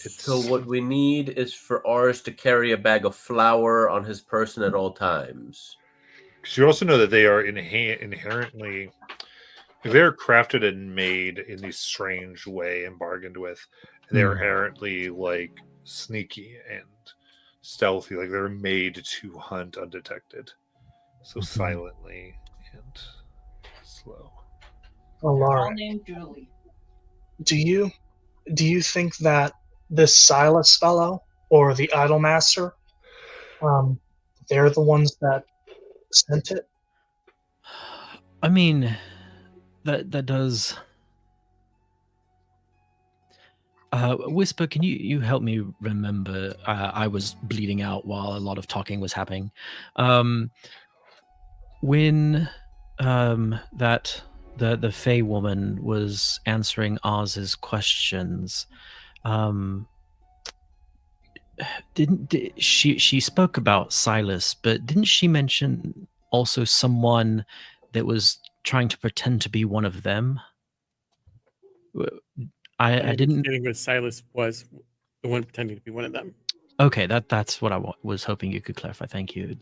It's So what we need is for ours to carry a bag of flour on his person at all times. 'cause you also know that they are inherently they're crafted and made in this strange way and bargained with. They're inherently like sneaky and stealthy. Like they're made to hunt undetected, so silently and slow. All Alara, named Julie. do you think that this Silas fellow or the Idolmaster, they're the ones that sent it? I mean, that does. Whisper, can you help me remember? I was bleeding out while a lot of talking was happening. When that the Fey woman was answering Oz's questions, she spoke about Silas, but didn't she mention also someone that was trying to pretend to be one of them? I didn't. understanding that Silas was the one pretending to be one of them. Okay, that's what I was hoping you could clarify. Thank you.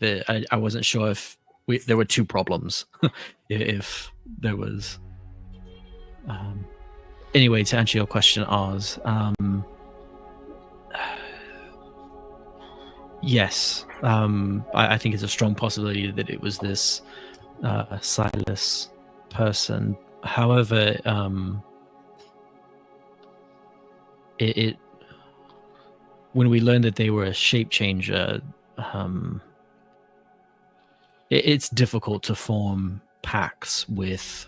I wasn't sure if there were two problems. If there was. Anyway, to answer your question, Oz. Yes, I think it's a strong possibility that it was this Silas person. However, it when we learned that they were a shape changer, it's difficult to form pacts with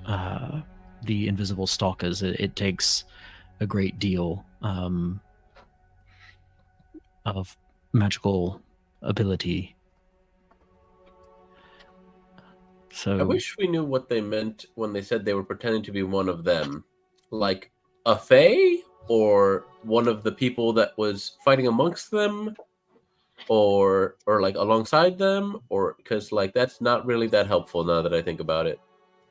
the invisible stalkers. It takes a great deal of magical ability. So I wish we knew what they meant when they said they were pretending to be one of them. Like a fae? Or one of the people that was fighting amongst them? Or like alongside them? Or because like that's not really that helpful now that I think about it.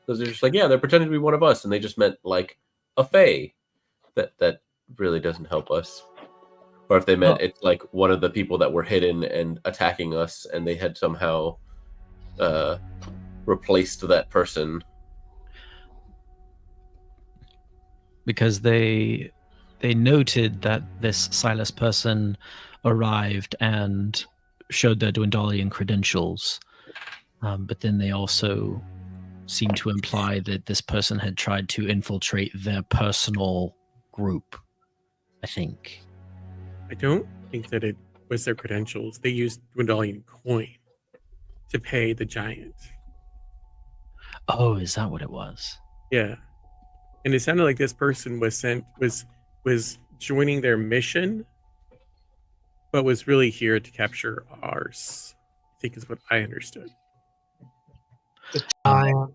Because they're just like, yeah, they're pretending to be one of us, and they just meant like a fae. That really doesn't help us. Or if they meant it's like one of the people that were hidden and attacking us, and they had somehow replaced that person. because they noted that this Silas person arrived and showed their Dwindalian credentials, but then they also seemed to imply that this person had tried to infiltrate their personal group, I think. I don't think that it was their credentials. They used Dwindalian coin to pay the giant. Oh, is that what it was? Yeah. And it sounded like this person was joining their mission, but was really here to capture ours. I think is what I understood. The giant.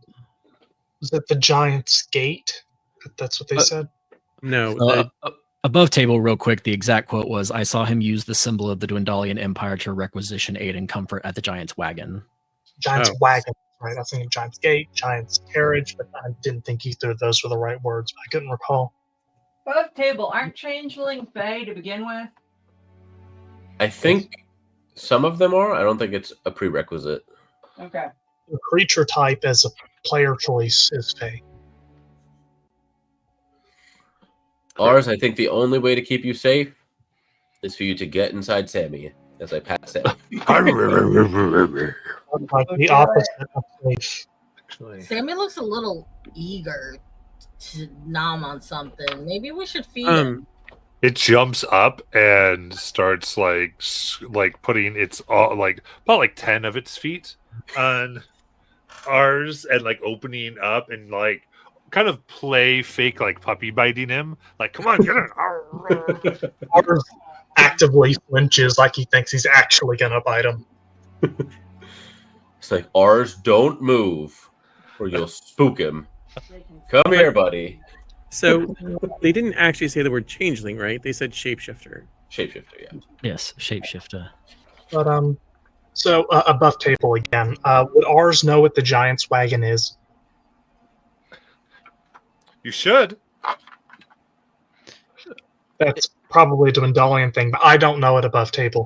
Was it the Giant's Gate? That's what they said. No, Above table, real quick, the exact quote was, "I saw him use the symbol of the Dwindalian Empire to requisition aid and comfort at the Giant's wagon." Giant's Oh. Wagon, right? I was thinking Giant's Gate, Giant's Carriage, but I didn't think either of those were the right words. But I couldn't recall. Above table, aren't changeling Fae to begin with? I think some of them are. I don't think it's a prerequisite. Okay. The creature type as a player choice is Fae. Ours, I think the only way to keep you safe is for you to get inside Sammy as I pass out. Like the opposite of safe. Actually, Sammy looks a little eager to nom on something. Maybe we should feed him. it jumps up and starts like putting its like about like 10 of its feet on ours and like opening up and like kind of play fake like puppy biting him. Like, come on, get it. Ours actively flinches like he thinks he's actually gonna bite him. It's like, ours, don't move or you'll spook him. Come here, buddy. so they didn't actually say the word changeling, right? They said shapeshifter. Shapeshifter, yeah. Yes, shapeshifter. But so above table again. Would ours know what the Giant's Wagon is? You should. That's probably the Wendalian thing, but I don't know it above table.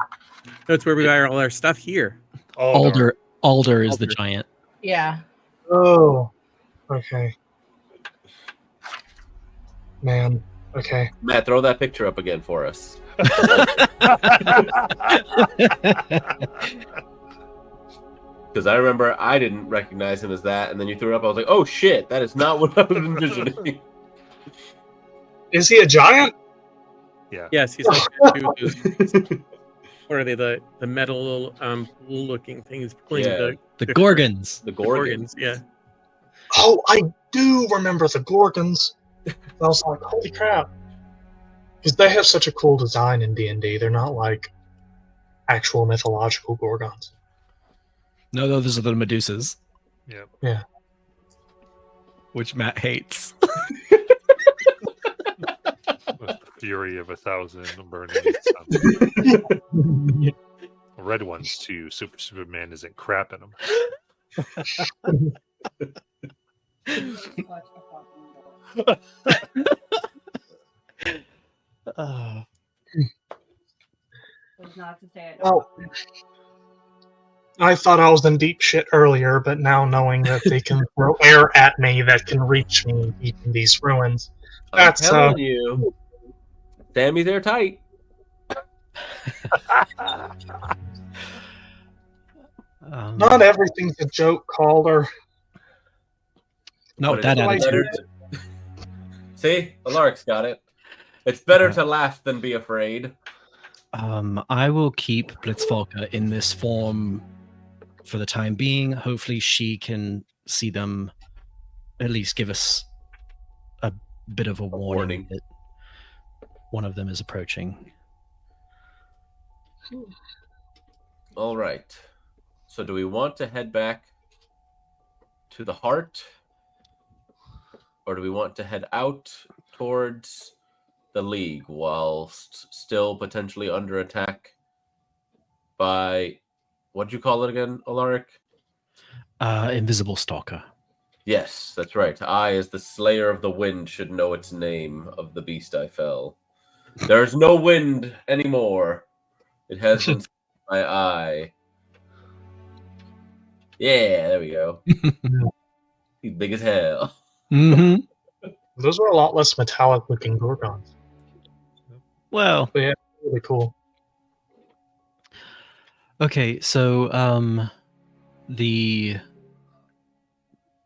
That's where we got all our stuff here. Alder is the Alder. giant. Yeah. Oh, okay. Man, okay. Matt, throw that picture up again for us. Because I remember I didn't recognize him as that, and then you threw it up. I was like, "Oh shit, that is not what I was envisioning." Is he a giant? Yeah. Yes, he's like two of those. What are they? The metal pool-looking things pulling Yeah. The Gorgons. The the Gorgons. Gorgons. Yeah. Oh, I do remember the Gorgons. I was like, holy crap. Because they have such a cool design in D&D. They're not like actual mythological Gorgons. No, those are the Medusas, Yep. Yeah. which Matt hates. With the fury of 1,000 burning suns. Red ones too. Superman isn't crap in them. Not to say I don't. Well, I thought I was in deep shit earlier, but now knowing that they can throw air at me that can reach me deep in these ruins, I'm That's, telling you, Sammy's airtight. not everything's a joke, Calder. No, But that it's attitude. better to- See, Alaric's got it. It's better to laugh than be afraid. I will keep Blitzvolker in this form for the time being. Hopefully, she can see them, at least give us a bit of a warning that one of them is approaching. All right. So, do we want to head back to the heart, or do we want to head out towards the League whilst still potentially under attack by, what'd you call it again, Alaric? Invisible Stalker. Yes, that's right. I, as the Slayer of the Wind, should know its name of the beast I fell. There's no wind anymore. It has been my eye. Yeah, there we go. He's big as hell. Mm-hmm. Those were a lot less metallic looking Gorgons. Well, Really cool. okay, so the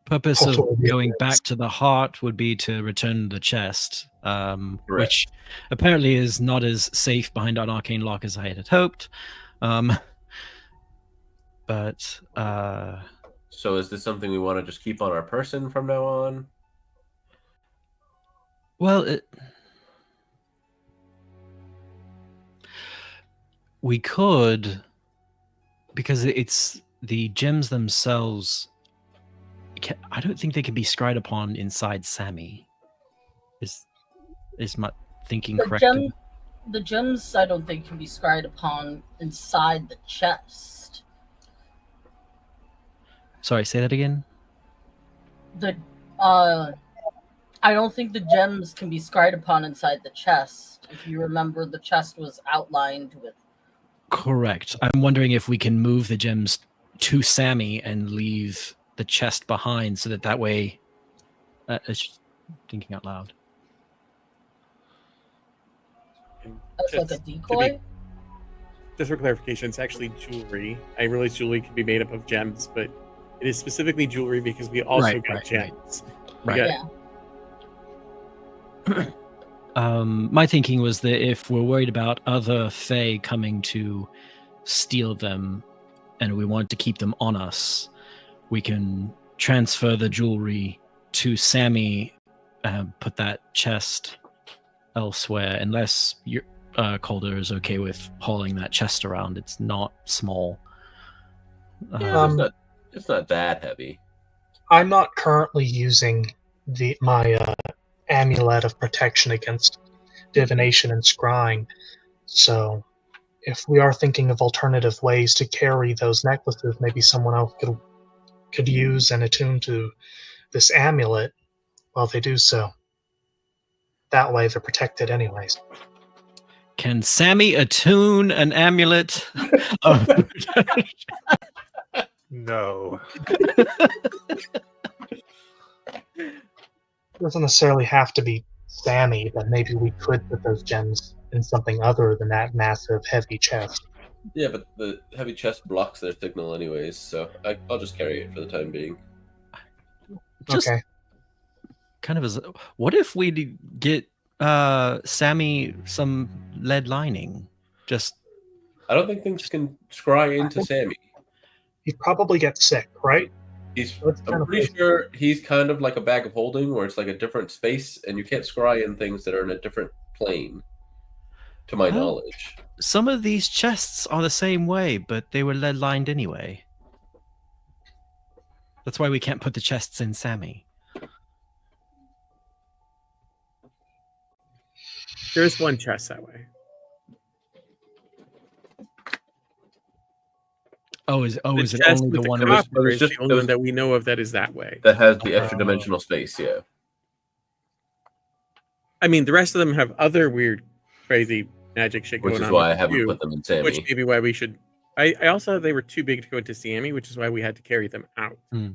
purpose of Hopefully, going yes. back to the heart would be to return the chest, Correct. which apparently is not as safe behind an arcane lock as I had hoped. But So is this something we want to just keep on our person from now on? well, we could, because it's the gems themselves. I don't think they can be scryed upon inside Sammy. Is my thinking correct? The gems I don't think can be scryed upon inside the chest. Sorry, say that again. I don't think the gems can be scryed upon inside the chest. If you remember, the chest was outlined with. Correct. I'm wondering if we can move the gems to Sammy and leave the chest behind, so that way. It's just thinking out loud. As like a decoy. Just for clarification, it's actually jewelry. I realize jewelry can be made up of gems, but it is specifically jewelry because we also got gems. Right. Yeah. My thinking was that if we're worried about other Fae coming to steal them, and we want to keep them on us, we can transfer the jewelry to Sammy and put that chest elsewhere, unless Calder is okay with hauling that chest around. It's not small. Yeah, it's not that heavy. I'm not currently using my amulet of protection against divination and scrying, so if we are thinking of alternative ways to carry those necklaces, maybe someone else could use and attune to this amulet while they do so. That way they're protected anyways. Can Sammy attune an amulet? of- No. Doesn't necessarily have to be Sammy, but maybe we could put those gems in something other than that massive, heavy chest. Yeah, but the heavy chest blocks their signal anyways, so I'll just carry it for the time being. Just Okay. kind of as what if we get Sammy some lead lining? Just I don't think things can scry into Sammy. He'd probably get sick, right? I'm pretty sure he's kind of like a bag of holding, where it's like a different space, and you can't scry in things that are in a different plane, to my knowledge. some of these chests are the same way, but they were lead lined anyway. That's why we can't put the chests in Sammy. There's one chest that way. Is it chest only with the one copper with is the only one that we know of that is that way. That has the extra dimensional space, yeah. I mean, the rest of them have other weird, crazy magic shit going Which on. is why I with haven't you, put them in Sammy. Which may be why we should. I also thought they were too big to go into Sammy, which is why we had to carry them out. Well,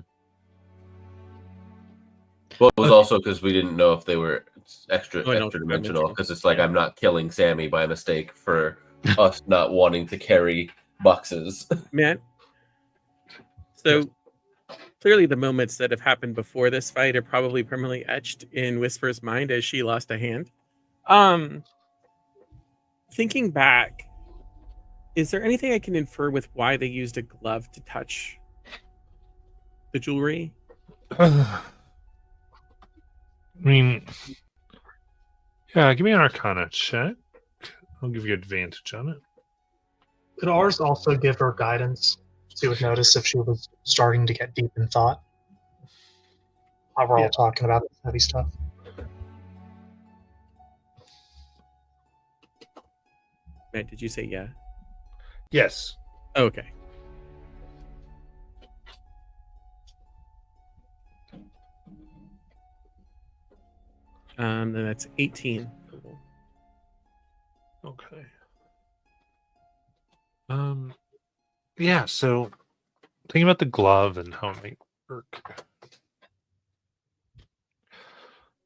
it was also because we didn't know if they were extra Oh, I know, dimensional. Because it's like I'm not killing Sammy by mistake for us not wanting to carry boxes. Matt. So clearly, the moments that have happened before this fight are probably permanently etched in Whispyr's mind as she lost a hand. Thinking back, is there anything I can infer with why they used a glove to touch the jewelry? I mean, yeah, give me an Arcana check. I'll give you advantage on it. Could ours also give her guidance? So you would notice if she was starting to get deep in thought. While we're all talking about this heavy stuff. Matt, did you say yeah? Yes. Okay. Then that's 18. Okay. Yeah, so thinking about the glove and how it might work.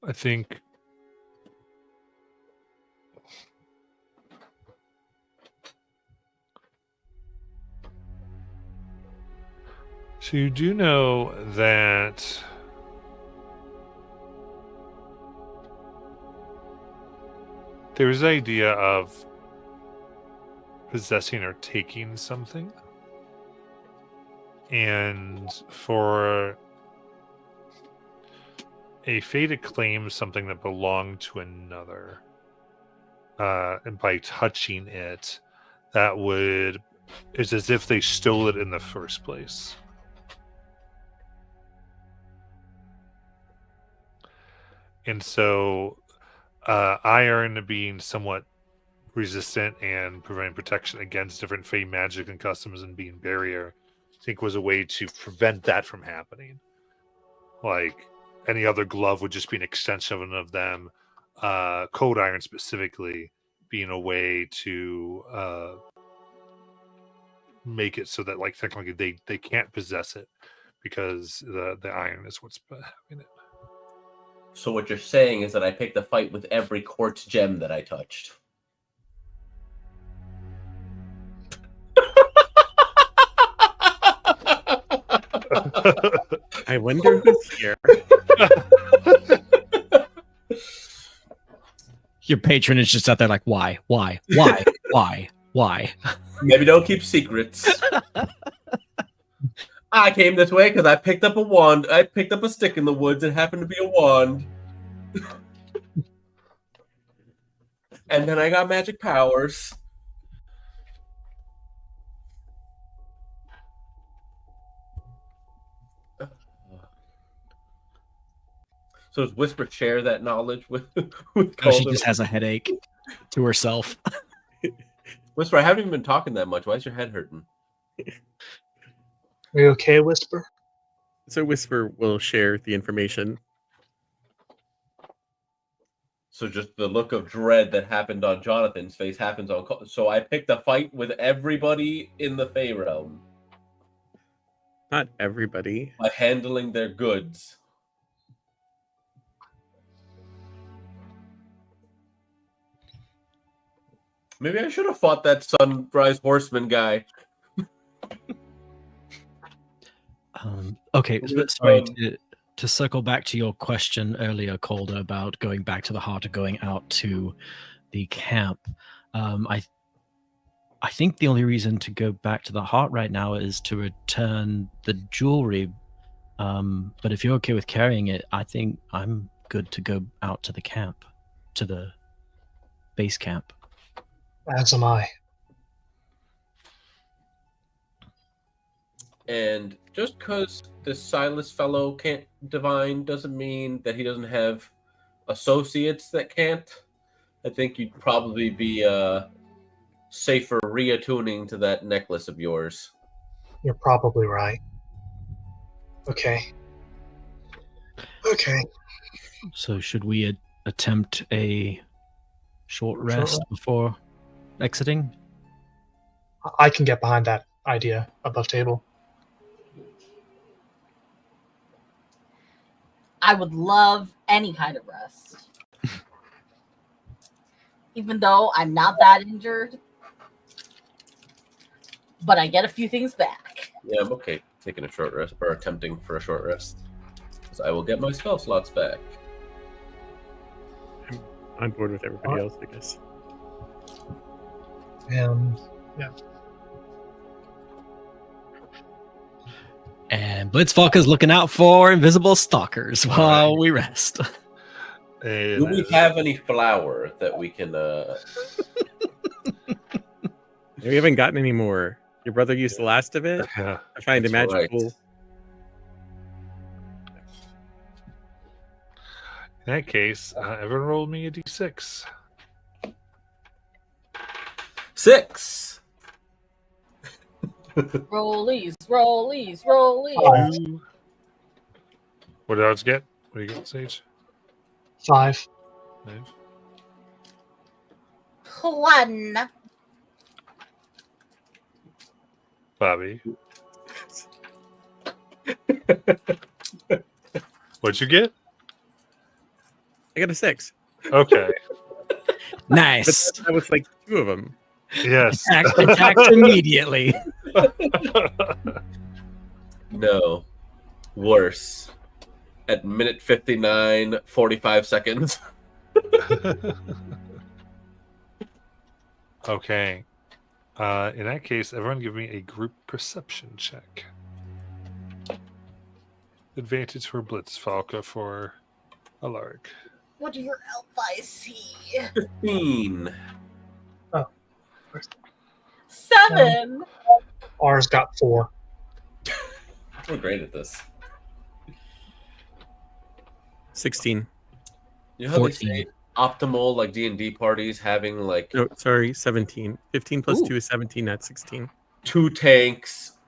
I think so you do know that there's the idea of possessing or taking something. And for a Fae to claim something that belonged to another, and by touching it, is as if they stole it in the first place. And so, iron being somewhat resistant and providing protection against different Fae magic and customs and being barrier, I think was a way to prevent that from happening. Like any other glove would just be an extension of them. Code iron specifically being a way to make it so that, like, technically they can't possess it because the iron is what's having it. So what you're saying is that I picked a fight with every quartz gem that I touched. I wonder who's here. Your patron is just out there like, why? Maybe don't keep secrets. I came this way because I picked up a wand. I picked up a stick in the woods. It happened to be a wand. And then I got magic powers. So does Whispyr share that knowledge with She just has a headache to herself. Whispyr, I haven't even been talking that much. Why is your head hurting? Are you okay, Whispyr? So Whispyr will share the information. So just the look of dread that happened on Jonathan's face happens on. So I picked a fight with everybody in the Fey realm Not everybody. by handling their goods. Maybe I should have fought that Sunrise Horseman guy. Okay, sorry to circle back to your question earlier, Calder, about going back to the heart or going out to the camp. I think the only reason to go back to the heart right now is to return the jewelry. But if you're okay with carrying it, I think I'm good to go out to the camp, to the base camp. As am I. And just because this Silas fellow can't divine doesn't mean that he doesn't have associates that can't. I think you'd probably be safer reattuning to that necklace of yours. You're probably right. Okay. Okay. So should we attempt a short rest rest? before exiting? I can get behind that idea above table. I would love any kind of rest. Even though I'm not that injured. But I get a few things back. Yeah, I'm okay taking a short rest, or attempting for a short rest. Because I will get my spell slots back. I'm on board with everybody else, I guess. And yeah. And Blitzfalker's looking out for invisible stalkers while we rest. Do we have any flour that we can... We haven't gotten any more. Your brother used the last of it? Yeah. I find it That's magical. right. In that case, everyone roll me a d6. 6! Rollies, rollies, rollies. Two. What did ours get? What do you get, Sage? 5. 5. 1. Bobby. What'd you get? I got a 6. Okay. Nice. That was like 2 of them. Yes. Attacked immediately. No. Worse. At minute 59, 45 seconds. Okay. In that case, everyone give me a group perception check. Advantage for Blitzfalker for Alaric. What do your elf eyes see? 15. 7. Ours got 4. We're great at this. 16. You know how they 14. say optimal like D&D parties having like No, sorry, 17. 15 plus Ooh. 2 is 17, that's 16. 2 tanks,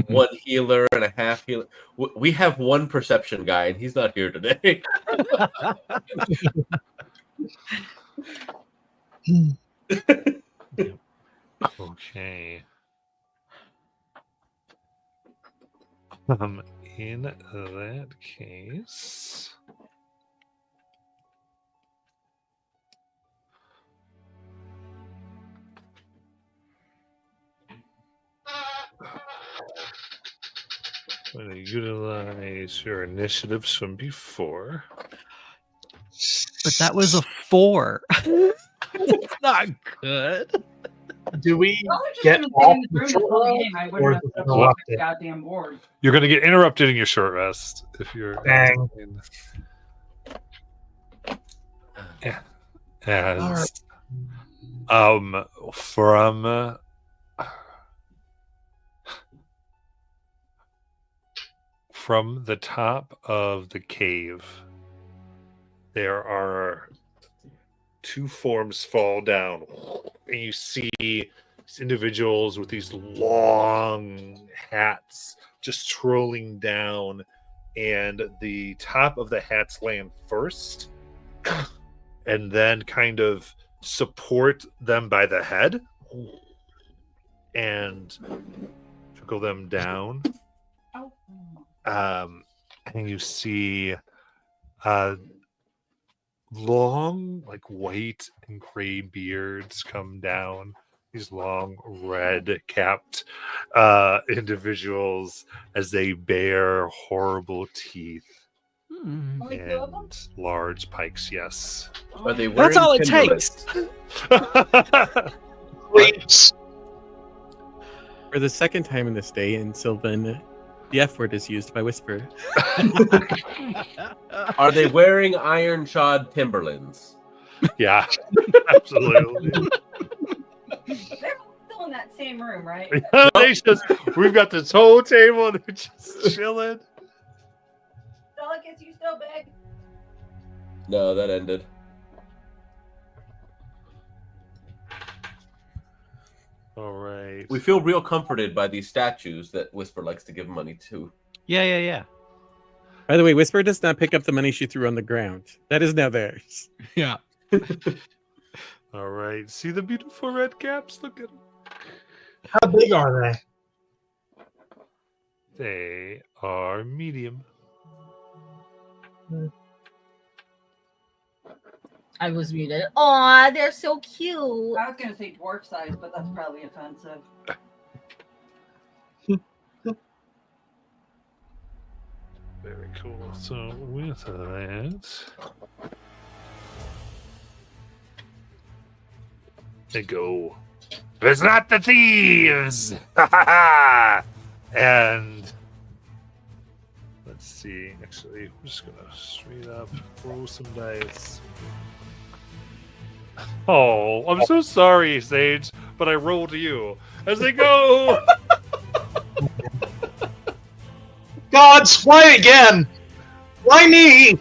1 healer, and a half healer. We have 1 perception guy, and he's not here today. Okay. In that case, I'm going to utilize your initiatives from before. But that was a 4. It's not good. Do we I was just get gonna off stay in the the room the whole floor, game. I or wouldn't have is it put up with interrupted? the goddamn board. You're going to get interrupted in your short rest if you're. Dang. Yeah. Alright. From the top of the cave, there are 2 forms fall down, and you see these individuals with these long hats just strolling down, and the top of the hats land first, and then kind of support them by the head and trickle them down. Oh. And you see long, like white and gray beards come down. These long, red-capped individuals as they bear horrible teeth Hmm. Only two of them? and large pikes. Yes. Are they wearing That's all it Timberlands? takes. Please. For the second time in this day in Sylvan, the F word is used by Whispyr. Are they wearing iron-shod Timberlands? Yeah, absolutely. They're still in that same room, right? We've got this whole table and they're just chilling. Delicate, you still big? No, that ended. All right. We feel real comforted by these statues that Whispyr likes to give money to. Yeah. By the way, Whispyr does not pick up the money she threw on the ground. That is now theirs. Yeah. All right. See the beautiful red caps? Look at them. How big are they? They are medium. I was muted. Aw, they're so cute. I was gonna say dwarf size, but that's probably offensive. Very cool. So with that, they go. It's not the thieves. And let's see. Actually, we're just gonna straight up roll some dice. Oh, I'm so sorry, Sage, but I rolled you as they go. Gods, why again? Why me?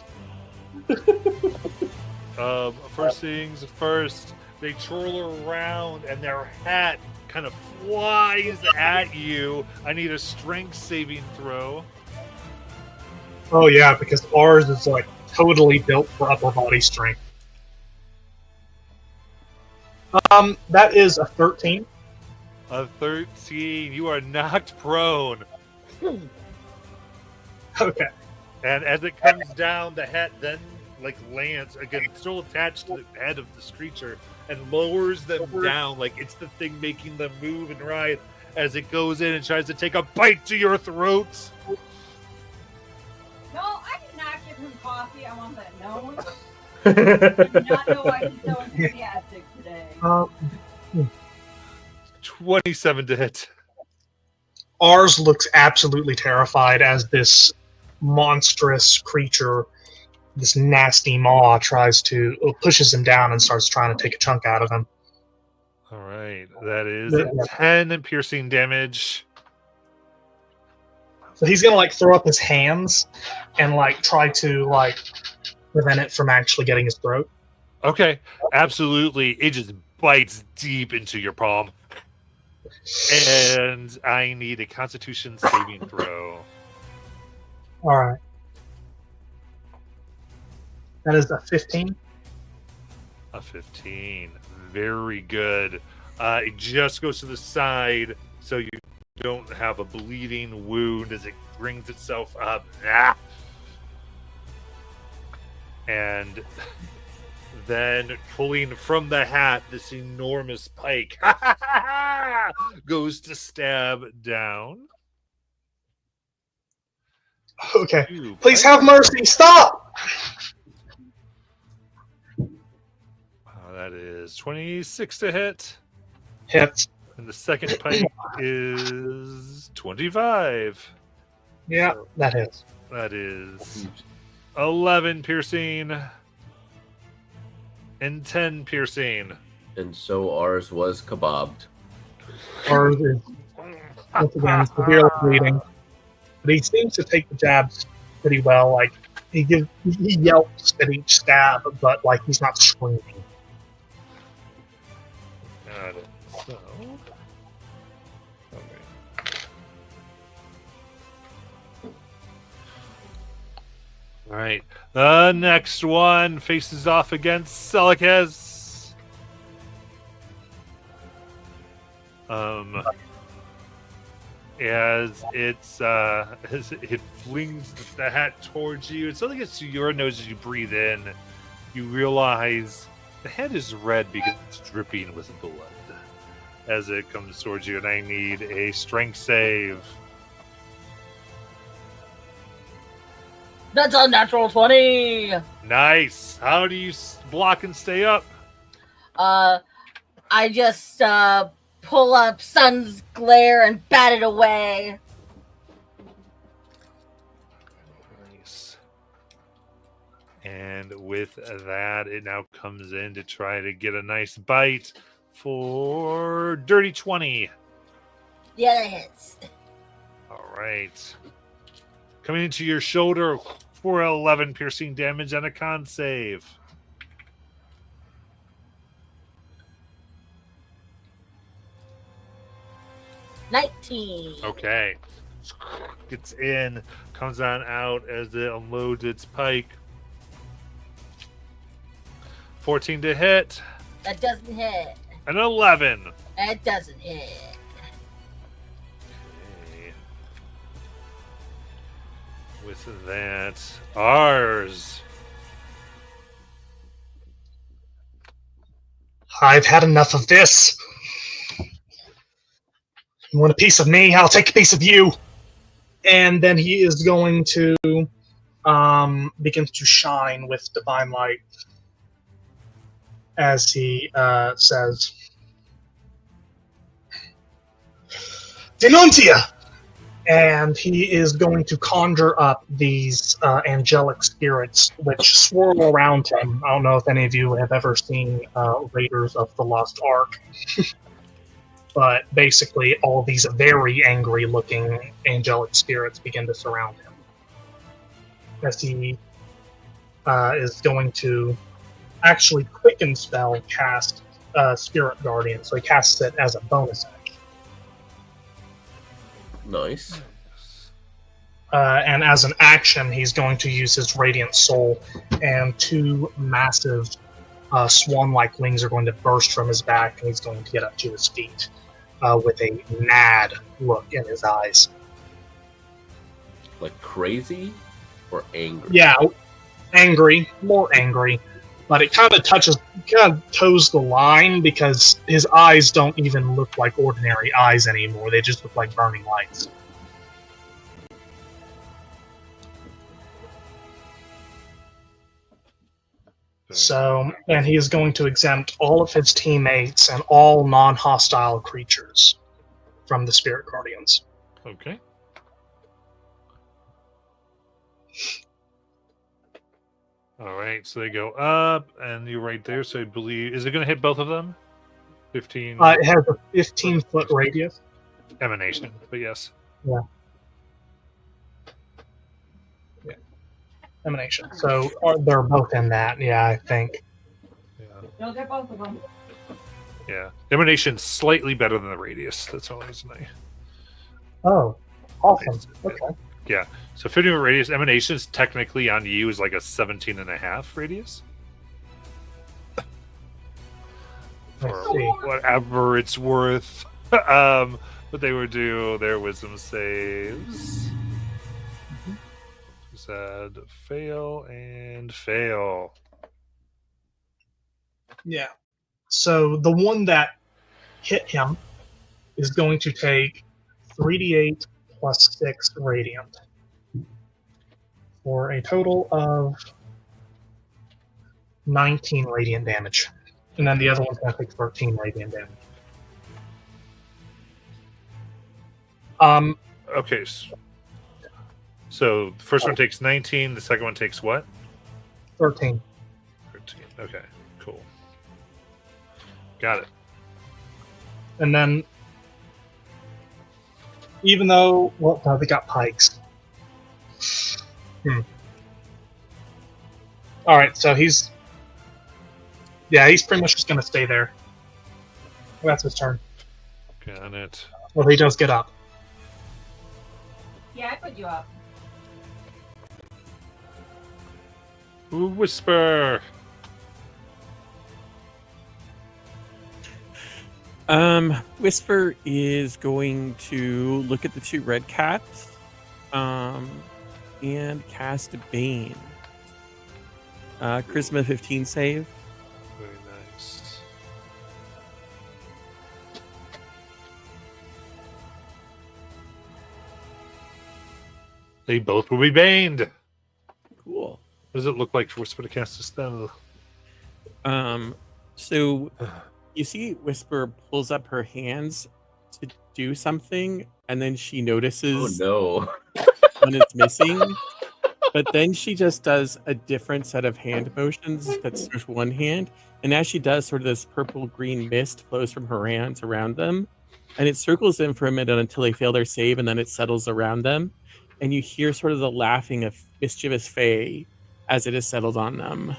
First things first, they twirl around and their hat kind of flies at you. I need a strength saving throw. Oh yeah, because ours is like totally built for upper body strength. That is a 13. A 13. You are knocked prone. Okay. And as it comes down, the hat then lands again, still attached to the head of this creature, and lowers them down like it's the thing making them move and writhe as it goes in and tries to take a bite to your throat. No, I did not give him coffee. I want that known. I do not know why he's so enthusiastic today. 27 to hit. Ours looks absolutely terrified as this monstrous creature, this nasty maw, pushes him down and starts trying to take a chunk out of him. All right, that is Yeah. 10 piercing damage. So he's gonna throw up his hands and try to prevent it from actually getting his throat. Okay, absolutely. It just bites deep into your palm. And I need a Constitution saving throw. All right. That is a 15. A 15. Very good. It just goes to the side so you don't have a bleeding wound as it brings itself up. And then pulling from the hat this enormous pike goes to stab down. Okay. Two Please pike- have mercy. Stop! That is 26 to hit. Hits. And the second pike is 25. Yeah, So that hits. that is 11 piercing and 10 piercing. And so ours was kebabbed. Ours is once again severely bleeding. But he seems to take the jabs pretty well. He yelps at each stab, but he's not screaming. Got it. So, okay. All right. The next one faces off against Selikes. As it flings the hat towards you, it's something gets to your nose as you breathe in. You realize the head is red because it's dripping with blood as it comes towards you, and I need a strength save. That's a natural 20. Nice. How do you block and stay up? I just pull up Sun's Glare and bat it away. Nice. And with that, it now comes in to try to get a nice bite for dirty 20. Yeah, that hits. All right. Coming into your shoulder for 11 piercing damage and a con save. $19. Okay. Gets in, comes on out as it unloads its pike. 14 to hit. That doesn't hit. An 11. That doesn't hit. Okay. With that, ours. I've had enough of this. You want a piece of me? I'll take a piece of you. And then he is going to begin to shine with divine light as he says, Denuntia! And he is going to conjure up these angelic spirits which swirl around him. I don't know if any of you have ever seen Raiders of the Lost Ark. But basically, all these very angry-looking angelic spirits begin to surround him. As he is going to actually quicken spell cast Spirit Guardian, so he casts it as a bonus action. Nice. And as an action, he's going to use his Radiant Soul, and two massive swan-like wings are going to burst from his back, and he's going to get up to his feet with a mad look in his eyes. Like crazy or angry? Yeah, angry, more angry. But it kind of toes the line because his eyes don't even look like ordinary eyes anymore. They just look like burning lights. So, and he is going to exempt all of his teammates and all non-hostile creatures from the Spirit Guardians. Okay. All right, so they go up, and you're right there. So I believe, is it going to hit both of them? 15 It has a 15-foot radius. emanation, but yes. Yeah. Emanation. So they're both in that, yeah, I think. Yeah. You'll get both of them. Yeah. Emanation's slightly better than the radius. That's all I was saying. Oh, awesome. Okay. Yeah. So 50 radius emanations technically on you is like a 17.5 radius. For see. whatever it's worth. But they would do their wisdom saves. Said fail and fail. Yeah. So the one that hit him is going to take 3d8 plus 6 radiant for a total of 19 radiant damage. And then the other one's going to take 13 radiant damage. Okay. So the first one takes 19, the second one takes what? 13. 13. Okay, cool. Got it. And then, even though, well, no, they got pikes. Alright, so he's pretty much just going to stay there. That's his turn. Got it. Well, he does get up. Yeah, I put you up. Ooh, Whispyr. Whispyr is going to look at the two red cats, and cast Bane. Charisma 15 save. Very nice. They both will be baned. Cool. What does it look like for Whispyr to cast a spell? So you see Whispyr pulls up her hands to do something, and then she Oh notices no. one is missing. But then she just does a different set of hand motions that's just one hand. And as she does, sort of this purple-green mist flows from her hands around them. And it circles them for a minute until they fail their save, and then it settles around them. And you hear sort of the laughing of mischievous Fae as it is settled on them.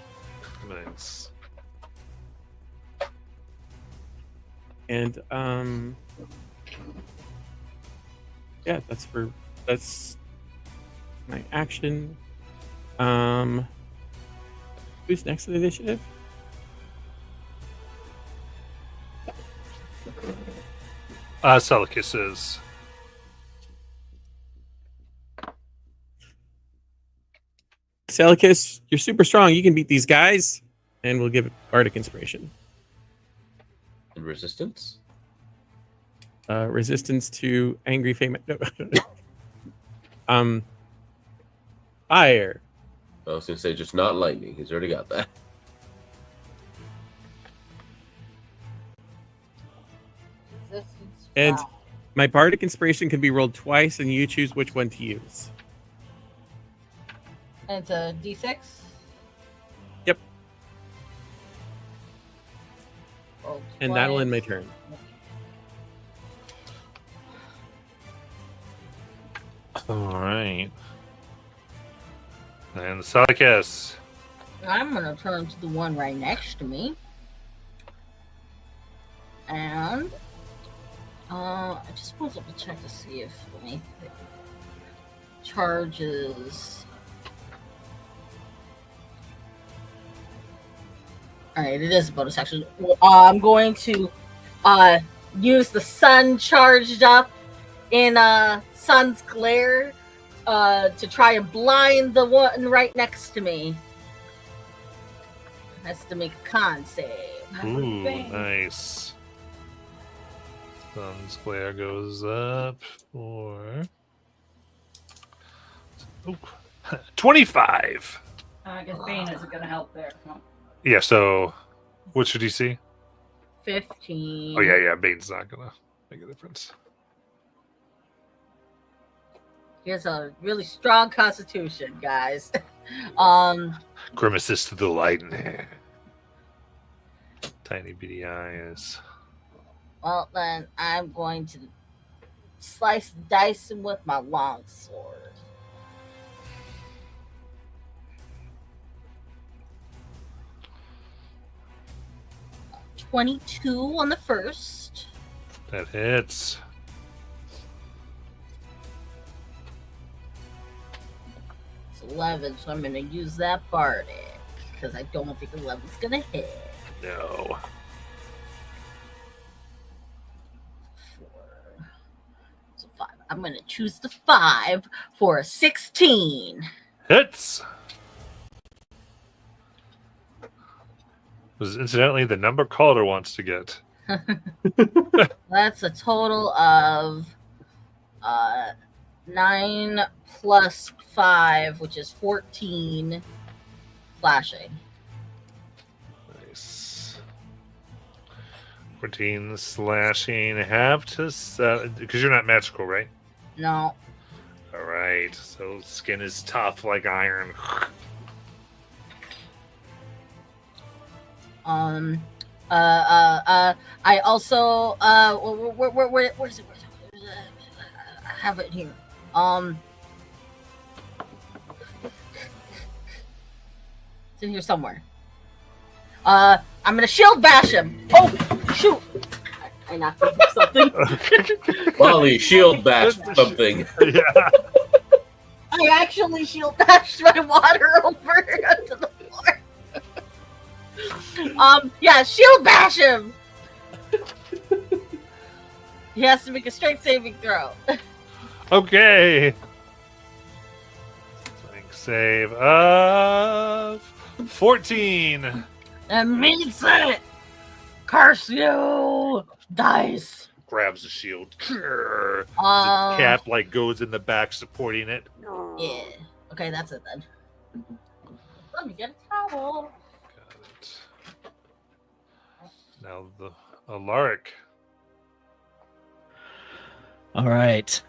Nice. And yeah, that's my action. Who's next in the initiative? Celicus is. Celicus, you're super strong. You can beat these guys, and we'll give it Bardic Inspiration. And resistance? Resistance to angry fame. No. Fire. I was gonna say just not lightning. He's already got that. Resistance And five. my Bardic Inspiration can be rolled twice, and you choose which one to use. And it's a D6. Yep. Roll And that'll twice. end my turn. All right. And Celicus. I'm gonna turn to the one right next to me. And I just want to check to see if any charges. Alright, it is a bonus action. I'm going to use the sun charged up in sun's glare to try and blind the one right next to me. Has to make a con save. Ooh, nice. Sun's glare goes up for 25. I guess Bane isn't going to help there. No. Yeah, so what's your DC? 15. Oh, yeah, Bane's not going to make a difference. He has a really strong constitution, guys. Grimaces to the lightning. Tiny beady eyes. Well, then I'm going to slice and dice him with my long sword. $22 on the first. That hits. It's 11, so I'm going to use that Bardic because I don't think 11's going to hit. No. 4. So 5. I'm going to choose the 5 for a 16. Hits. Was incidentally the number Calder wants to get. That's a total of 9 plus 5, which is 14 slashing. Nice. 14 slashing. Have to set because you're not magical, right? No. All right. So skin is tough like iron. I also where's it? I have it here. It's in here somewhere. I'm gonna shield bash him. Oh shoot! I knocked into something. Molly, shield bash something. Yeah. I actually shield bashed my water over. Yeah, shield bash him. He has to make a strength saving throw. Okay. Strength save of 14. That means it. Curse you, dice. Grabs the shield. The Uh, cap like goes in the back supporting it. Yeah. Okay, that's it then. Let me get a towel. Got it. Now the Alaric. All right.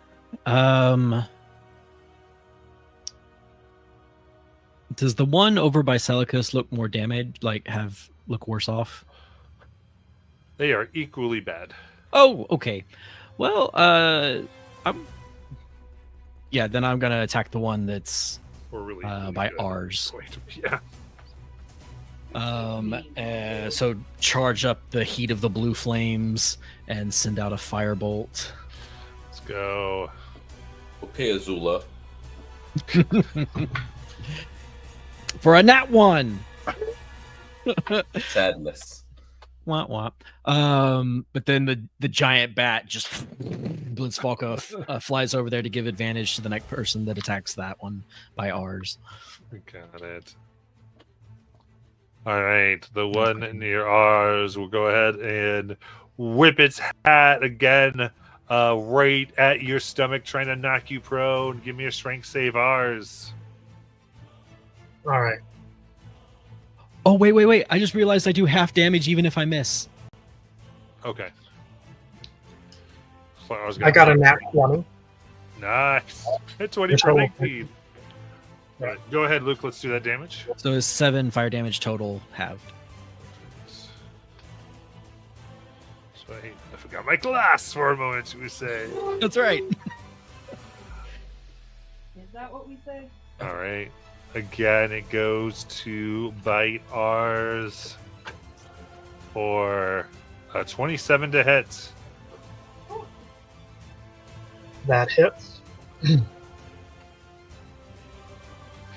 Does the one over by Celicus look more damaged? Like look worse off? They are equally bad. Oh, okay. Well, then I'm gonna attack the one that's Or really, by good. ours. Yeah. So charge up the heat of the blue flames and send out a firebolt. Let's go. Okay, Azula. For a nat 1. Sadness. Womp womp. But then the giant bat just Blitzfalka flies over there to give advantage to the next person that attacks that one by ours. Got it. All right, the one near ours will go ahead and whip its hat again, right at your stomach, trying to knock you prone. Give me a strength save, ours. All right. Oh, wait. I just realized I do half damage even if I miss. Okay. So I got a nat 20. Nice. Hit 20 for 19. All right, go ahead, Luke. Let's do that damage. So it's 7 fire damage total halved. So I forgot my glass for a moment, should we say? That's right. Is that what we say? All right. Again, it goes to bite ours for 27 to hit. That hits.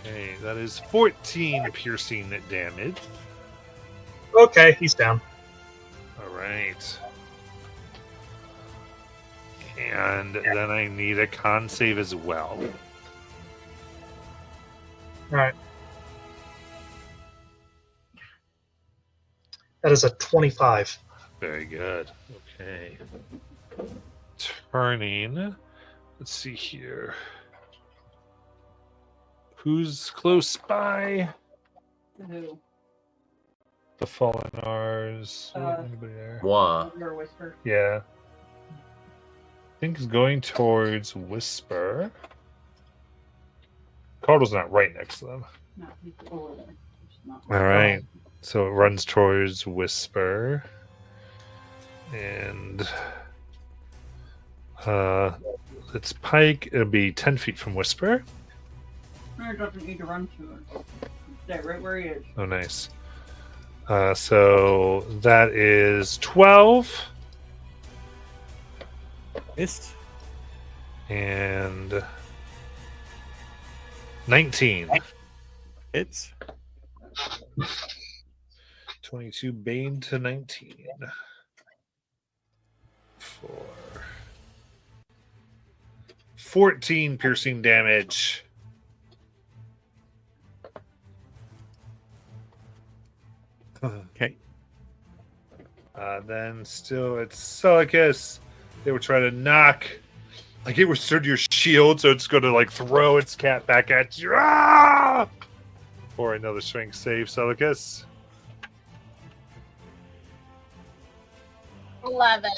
Okay, that is 14 piercing damage. Okay, he's down. All right. And then I need a con save as well. All right. That is a 25. Very good. Okay. Turning. Let's see here. Who's close by? Who? The Fallen R's. Anybody there? Moi. Or Whisper. Yeah. I think it's going towards Whispyr. Cardle's not right next to them. No, he's over there. He's not. All right. So it runs towards Whispyr. And its pike, it'll be 10 feet from Whispyr. He doesn't need to run to it. Stay right where he is. Oh, nice. So that is 12 Missed. and 19. Hits. 22 Bane to 19. 14 piercing damage. Okay. Then still it's Celicus. They were trying to knock. Like it restored your shield, so it's going to like throw its cat back at you. Ah! For another strength save, Celicus. 11.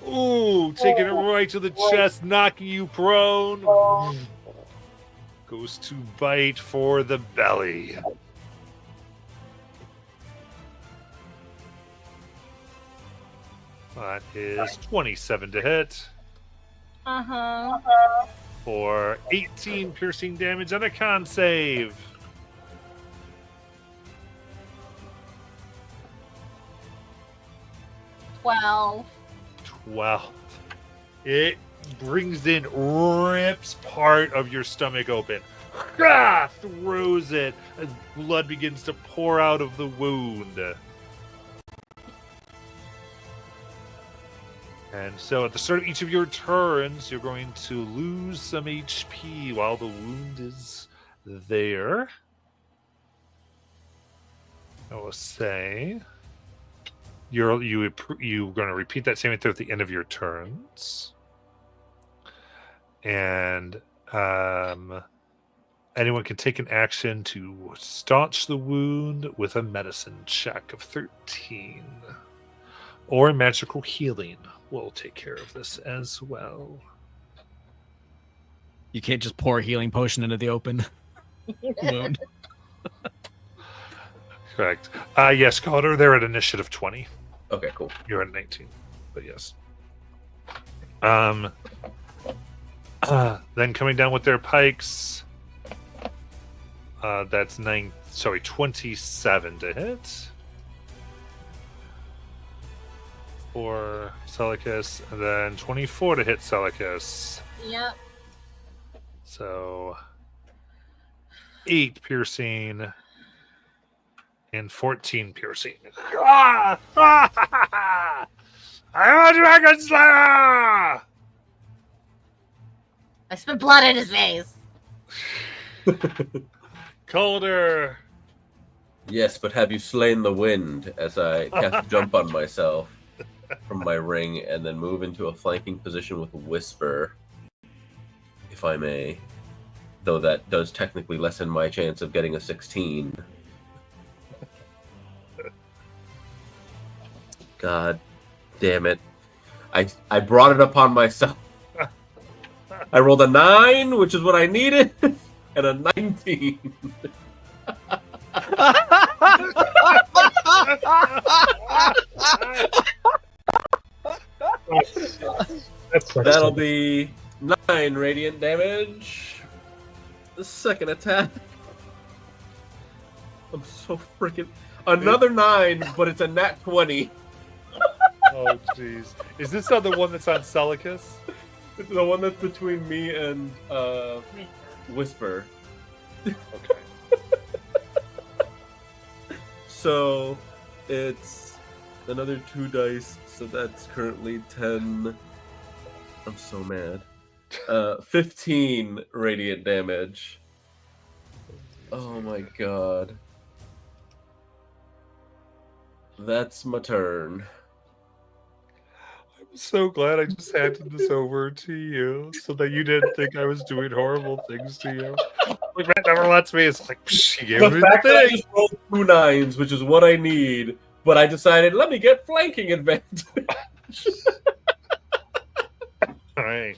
Ooh, taking it right to the chest, knocking you prone. Goes to bite for the belly. That is 27 to hit Uh-huh. for 18 piercing damage on a con save. Well, 12. It brings in, rips part of your stomach open. throws it as blood begins to pour out of the wound. And so at the start of each of your turns, you're going to lose some HP while the wound is there. I will say you're going to repeat that same thing at the end of your turns. And anyone can take an action to staunch the wound with a medicine check of 13. Or magical healing will take care of this as well. You can't just pour a healing potion into the open wound. Correct. Yes, Calder, they're at initiative 20. Okay, cool. You're at 19, but yes. Then coming down with their pikes, that's 27 to hit for Celicus, and then 24 to hit Celicus. Yep. So 8 piercing and 14 piercing. I'm a Dragon Slayer! I spit blood in his face. Calder. Yes, but have you slain the wind as I cast jump on myself from my ring and then move into a flanking position with Whispyr, if I may. Though that does technically lessen my chance of getting a 16. God damn it. I brought it upon myself. I rolled a 9, which is what I needed, and a 19. That'll be 9 radiant damage. The second attack. I'm so freaking... Another 9, but it's a nat 20. Oh, jeez. Is this the one that's on Celicus? It's the one that's between me and Whispyr. Okay. So it's another 2 dice, so that's currently 10. I'm so mad. 15 radiant damage. Oh my god. That's my turn. I'm so glad I just handed this over to you so that you didn't think I was doing horrible things to you. Like, Matt never lets me. It's like, she gave The me fact the that I thing. just rolled 2 9s, which is what I need, but I decided, let me get flanking advantage. All right.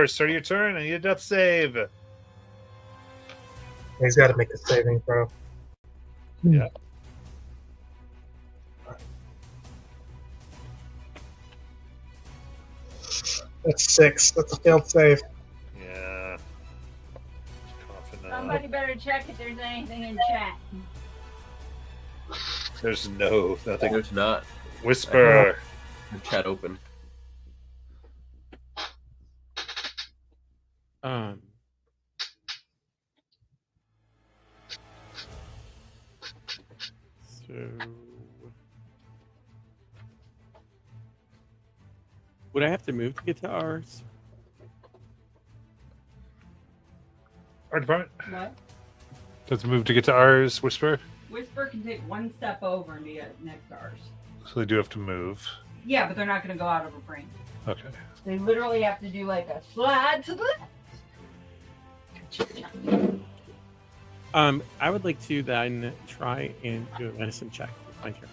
Start your turn. I need a death save. He's got to make a saving throw. Yeah. That's 6. That's a failed save. Yeah. Coughing Somebody up. better check if there's anything in chat. There's nothing. There's not. Whispyr. The chat open. So would I have to move to get to ours? Art department. What? Let's move to get to ours, Whispyr. Whispyr can take one step over and be next to ours. So they do have to move. Yeah, but they're not going to go out of a frame. Okay. They literally have to do like a slide to the left. I would like to then try and do a medicine check with my turn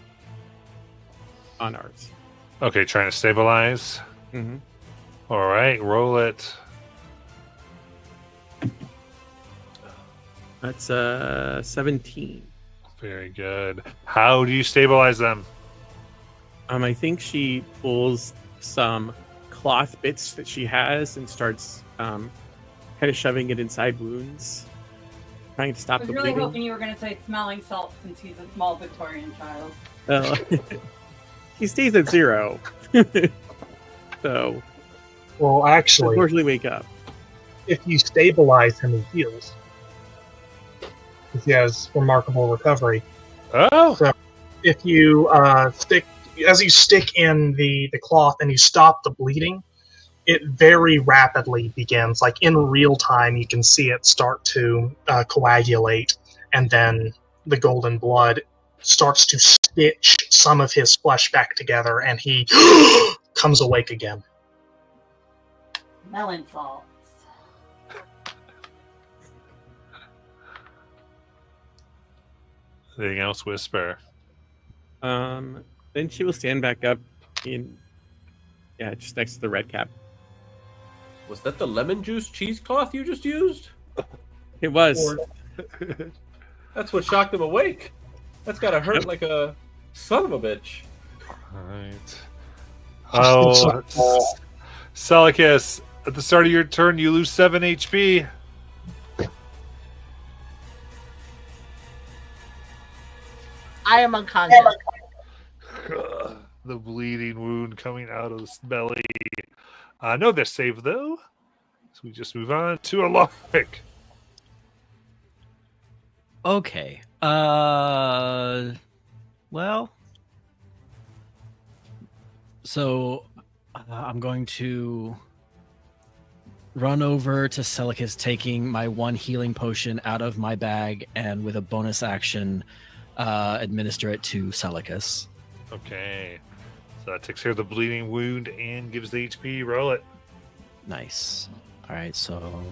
on ours. Okay, trying to stabilize. Mm-hmm. All right, roll it. That's 17. Very good. How do you stabilize them? I think she pulls some cloth bits that she has and starts kind of shoving it inside wounds, trying to I stop was the really bleeding. hoping you were going to say smelling salt since he's a small Victorian child. He stays at 0. So Well, actually, unfortunately wake up. if you stabilize him, he heals. Because he has remarkable recovery. Oh, So if you stick in the cloth and you stop the bleeding, it very rapidly begins. Like in real time, you can see it start to coagulate, and then the golden blood starts to stitch some of his flesh back together, and he comes awake again. Melon salts. anything else, Whispyr? Then she will stand back up just next to the red cap. Was that the lemon juice cheesecloth you just used? It was. That's what shocked him awake. That's gotta hurt like a son of a bitch. Alright. Oh, Salicus, at the start of your turn, you lose 7 HP. I am unconscious. The bleeding wound coming out of his belly. No, they're saved, though. So we just move on to Alaric. Okay. Well. So I'm going to run over to Celicus, taking my one healing potion out of my bag, and with a bonus action, administer it to Celicus. Okay. So that takes care of the bleeding wound and gives the HP. Roll it. Nice. All right, so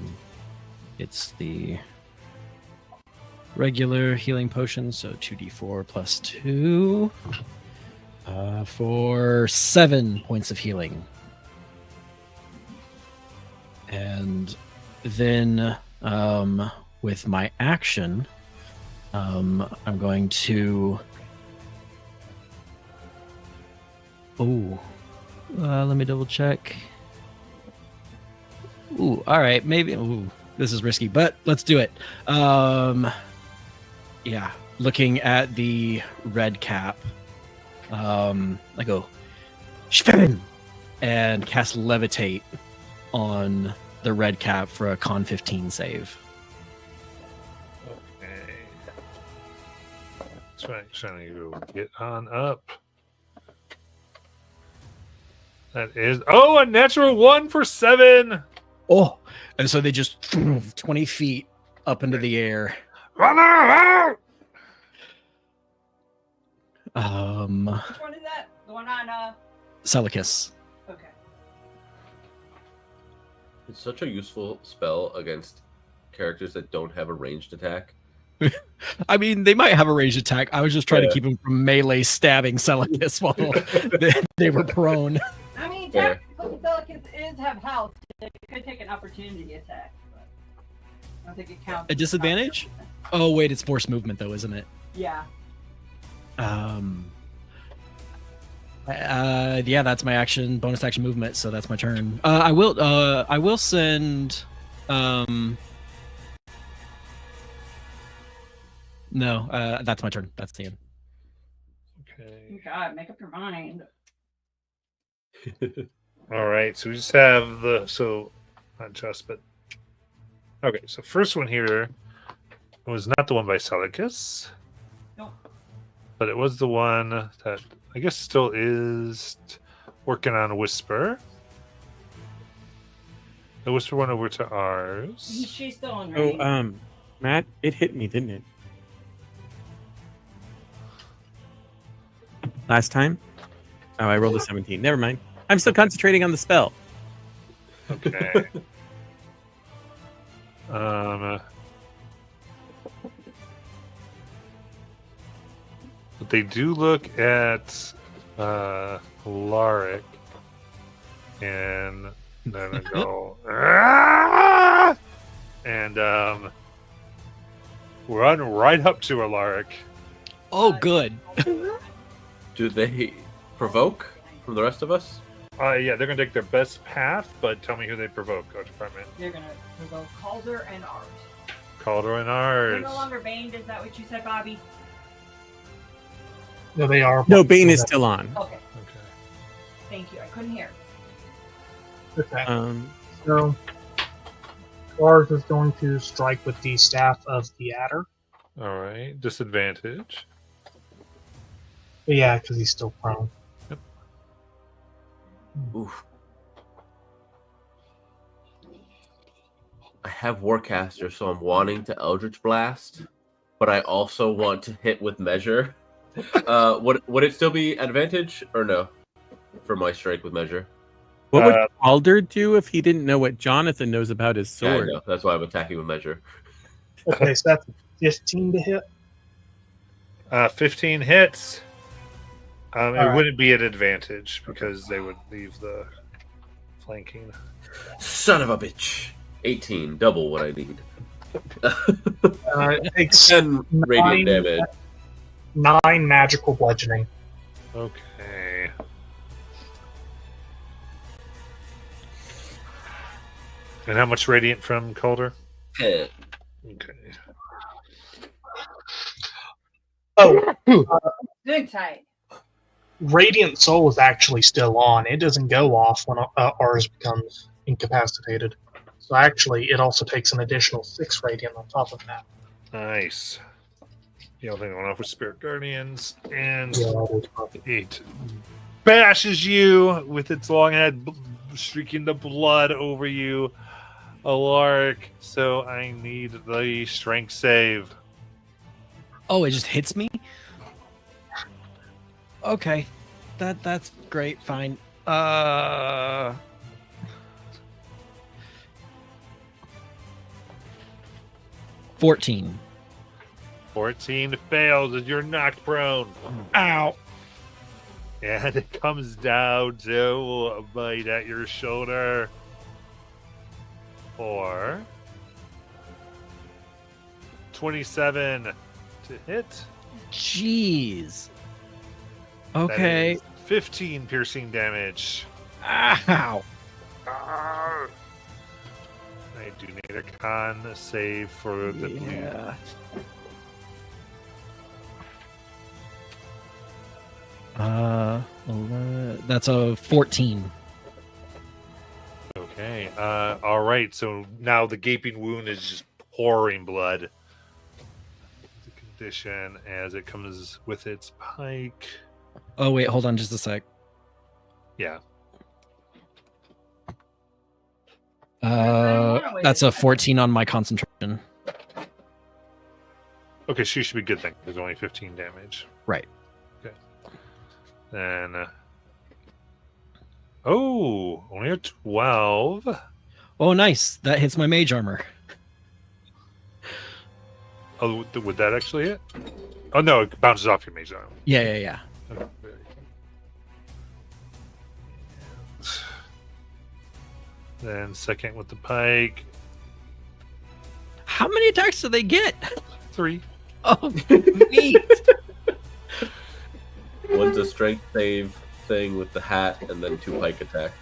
it's the regular healing potion, so 2d4 plus 2 for 7 points of healing. And then with my action, I'm going to... let me double check. All right, maybe. This is risky, but let's do it. Yeah, looking at the red cap, I go, Spin! And cast Levitate on the red cap for a con 15 save. Okay. That's right. Trying to get on up. That is a natural 1 for 7. Oh, and so they just 20 feet up into the air. Run out! Which one is that? The one on Celicus. Okay. It's such a useful spell against characters that don't have a ranged attack. I mean, they might have a ranged attack. I was just trying to keep them from melee stabbing Celicus while they were prone. I mean, Fair. technically, Celicus have health. It could take an opportunity attack, but I don't think it counts. A disadvantage? Oh wait, it's force movement though, isn't it? Yeah. Yeah, that's my action, bonus action movement, so that's my turn. I will send no, that's my turn. That's the end. Okay. God, make up your mind. All right. So we just have not just, but okay. So first one here was not the one by Celicus. Nope. But it was the one that I guess still is working on Whispyr. The Whispyr went over to ours. She's still on range. Oh, Matt, it hit me, didn't it? Last time? Oh, I rolled a 17. Never mind. I'm still concentrating on the spell. Okay. But they do look at Alaric, and then I go, "Ah!" and run right up to Alaric. Oh, good. Do they provoke from the rest of us? Yeah, they're gonna take their best path, but tell me who they provoke, Coach Department. They're gonna go Calder and Art. Calder and They're ours. no longer Baned, is that what you said, Bobby? No, they are. No, Bane is still on. Okay, Okay. thank you. I couldn't hear. Okay. Um, So Lars is going to strike with the staff of the adder. All right, disadvantage. But yeah, because he's still prone. Oof. I have Warcaster, so I'm wanting to Eldritch Blast, but I also want to hit with Measure. Would it still be advantage or no for my strike with Measure? What would Alder do if he didn't know what Jonathan knows about his Yeah, I sword? know. That's why I'm attacking with Measure. Okay, so that's 15 to hit. 15 hits. It right. wouldn't be an advantage because they would leave the flanking. Son of a bitch. 18, double what I need. It takes 10 radiant damage. 9 magical bludgeoning. Okay. And how much radiant from Calder? 10. Okay. Oh, Good tight. Radiant Soul is actually still on. It doesn't go off when ours becomes incapacitated. So actually, it also takes an additional 6 radiant on top of that. Nice. The other thing going off with Spirit Guardians. And Yeah, that is perfect. it bashes you with its long head, streaking the blood over you. Alaric, so I need the strength save. Oh, it just hits me? Okay. That's great, fine. 14. 14 fails as you're knocked prone. Ow. And it comes down to a bite at your shoulder. For 27 to hit. Jeez. That Okay. is 15 piercing damage. Ow. Ah. I do need a con save for the blue. Yeah. That's a 14. Okay. All right. So now the gaping wound is just pouring blood. The condition as it comes with its pike. Oh, wait, hold on just a sec. Yeah. That's a 14 on my concentration. Okay, she should be good then. There's only 15 damage. Right. Okay. Then. Oh, only a 12. Oh, nice. That hits my mage armor. Oh, would that actually hit? Oh, no, it bounces off your mage armor. Yeah. Okay, very good. Then second with the pike. How many attacks do they get? 3. Oh, neat. One's a strength save thing with the hat, and then 2 pike attacks.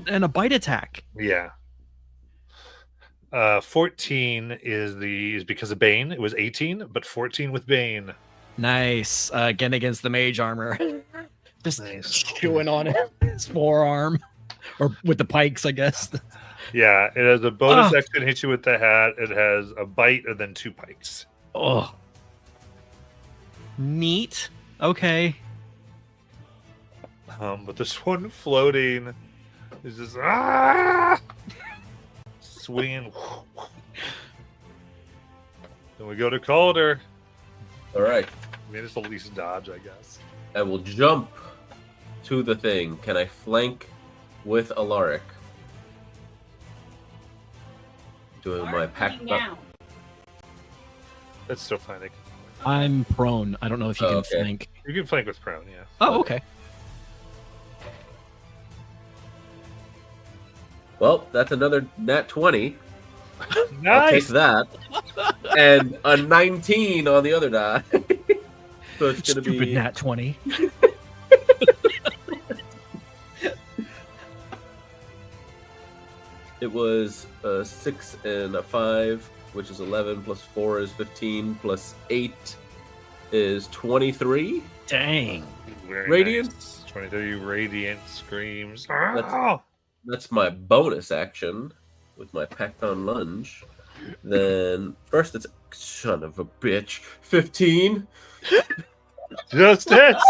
And a bite attack. Yeah. 14 is because of Bane. It was 18, but 14 with Bane. Nice. Again against the mage armor. Just Nice. chewing on it. His forearm. Or with the pikes, I guess. Yeah, it has a bonus Ah. action hit you with the hat. It has a bite and then 2 pikes. Oh. Neat. Okay. But this one floating is just swinging. Then we go to Calder. All right. I mean, it's the least dodge, I guess. I will jump to the thing. Can I flank with Alaric? Doing my pack. Down. That's still fine. I'm prone. I don't know if you Oh, can okay. flank. You can flank with prone, yeah. Oh, okay. Well, that's another nat 20. I'll take Nice. that. And a 19 on the other die. So it's going to Stupid be nat 20. It was a 6 and a 5, which is 11, plus 4 is 15, plus 8 is 23. Dang. Very Radiant? nice. 23 radiant screams. That's my bonus action, with my packed on lunge. Then first it's son of a bitch. 15. Just hits.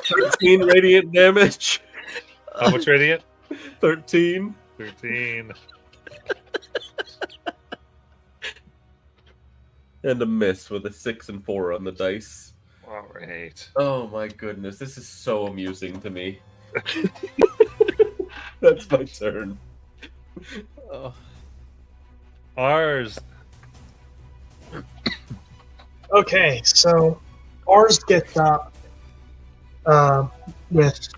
13 radiant damage. How much radiant? 13. 13. And a miss with a 6 and 4 on the dice. All right. Oh my goodness, this is so amusing to me. That's my turn. Oh. Ours. Okay, so ours gets up with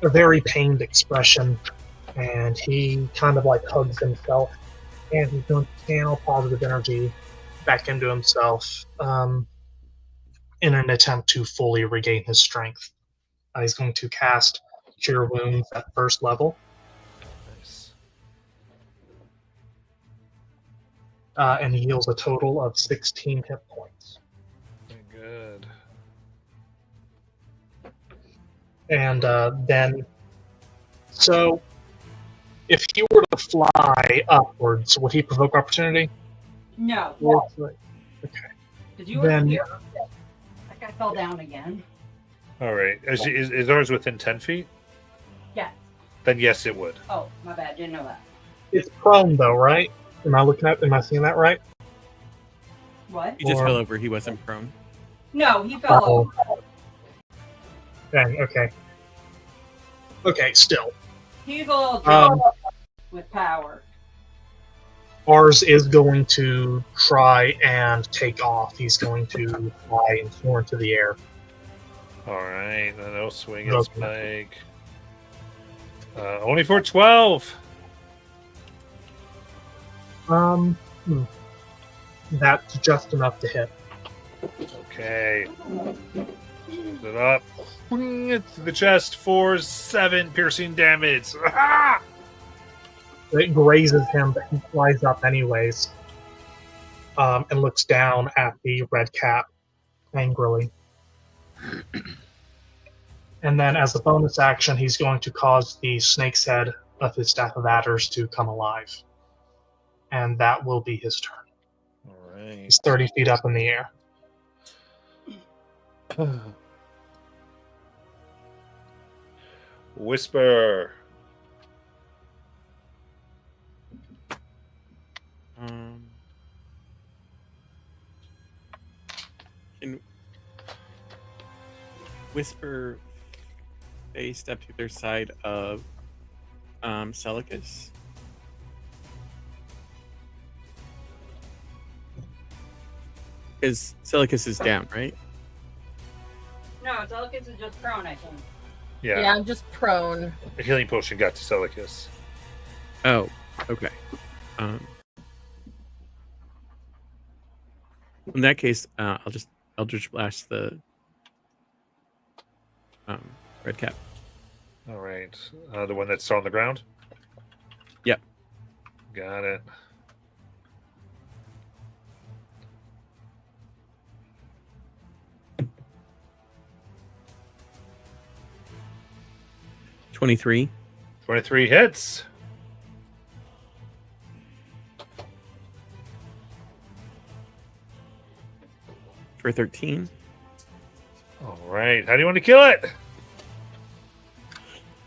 a very pained expression, and he kind of like hugs himself, and he's going to channel positive energy back into himself in an attempt to fully regain his strength. He's going to cast Cure Wounds at first level, Nice. and he heals a total of 16 hit points. Very good. And then, so if he were to fly upwards, would he provoke opportunity? No. Did you Then- here? That guy fell down again. All right. Is ours within 10 feet? Yeah. Then yes, it would. Oh, my bad. Didn't know that. It's prone though, right? Am I seeing that right? What? He just Or- fell over. He wasn't prone. No, he fell over. Dang, okay. Okay, still. He's a little Um, drunk with power. Ours is going to try and take off. He's going to fly and soar into the air. All right. Then I'll swing Okay. his spike. Only for 12. Hmm. That's just enough to hit. Okay. Put it up. To the chest for 7 piercing damage. Ah! It grazes him, but he flies up anyways, and looks down at the red cap angrily. And then, as a bonus action, he's going to cause the snake's head of his staff of adders to come alive, and that will be his turn. All right. He's 30 feet up in the air. Whisper. Can Whisper a step to the other side of Celicus? Because Celicus is down, right? No, Delicus is just prone, I think. Yeah. Yeah, I'm just prone. The healing potion got to Celicus. Oh, okay. In that case, I'll just Eldritch Blast the red cap. All right. The one that's still on the ground? Yep. Got it. $23. 23 hits. For 13. All right. How do you want to kill it?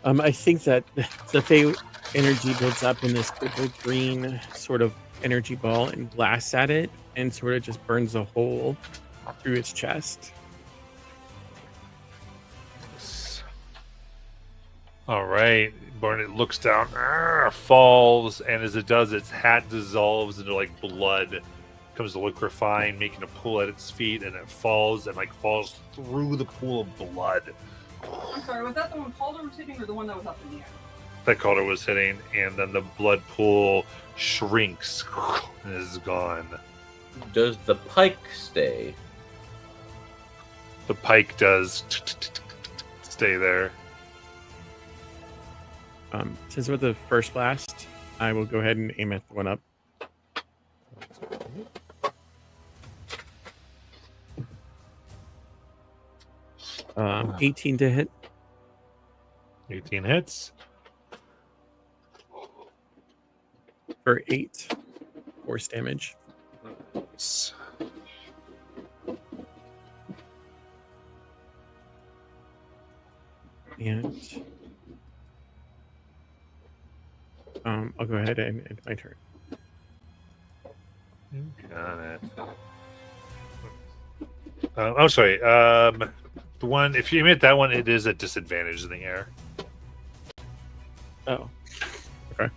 I think that the Fey energy builds up in this purple green sort of energy ball and blasts at it and sort of just burns a hole through its chest. All right. Barnett looks down, falls, and as it does, its hat dissolves into like blood. Comes liquefying, making a pool at its feet, and it falls and like falls through the pool of blood. I'm sorry, was that the one Calder was hitting or the one that was up in the air? That Calder was hitting, and then the blood pool shrinks and is gone. Does the pike stay? The pike does stay there. Since we're the first blast, I will go ahead and aim at the one up. Um, 18 to hit. 18 hits. For 8 force damage. Nice. And I'll go ahead and end my turn. Got it. I'm sorry. The one, if you hit that one, it is a disadvantage in the air. Oh. Okay.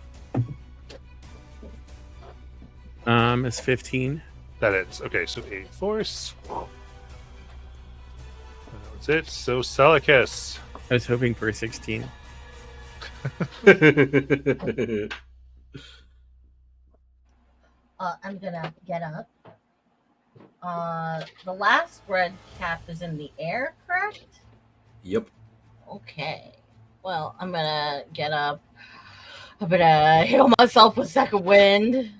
It's 15. That is. Okay, so 8 force. That's it. So Celicus. I was hoping for a 16. I'm gonna get up. The last red cap is in the air, correct? Yep. Okay. Well, I'm gonna get up. I'm gonna heal myself with second wind.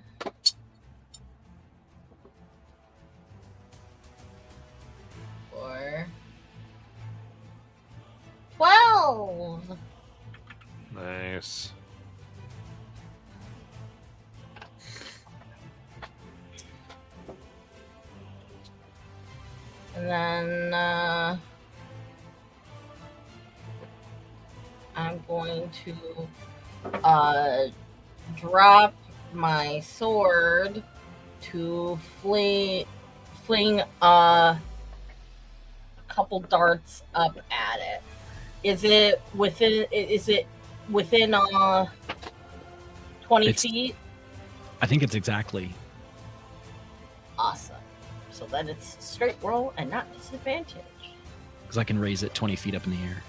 For 12. Nice. And then I'm going to drop my sword to fling a couple darts up at it. Is it within 20 It's- feet? I think it's exactly. Awesome. So then it's straight roll and not disadvantage. Because I can raise it 20 feet up in the air.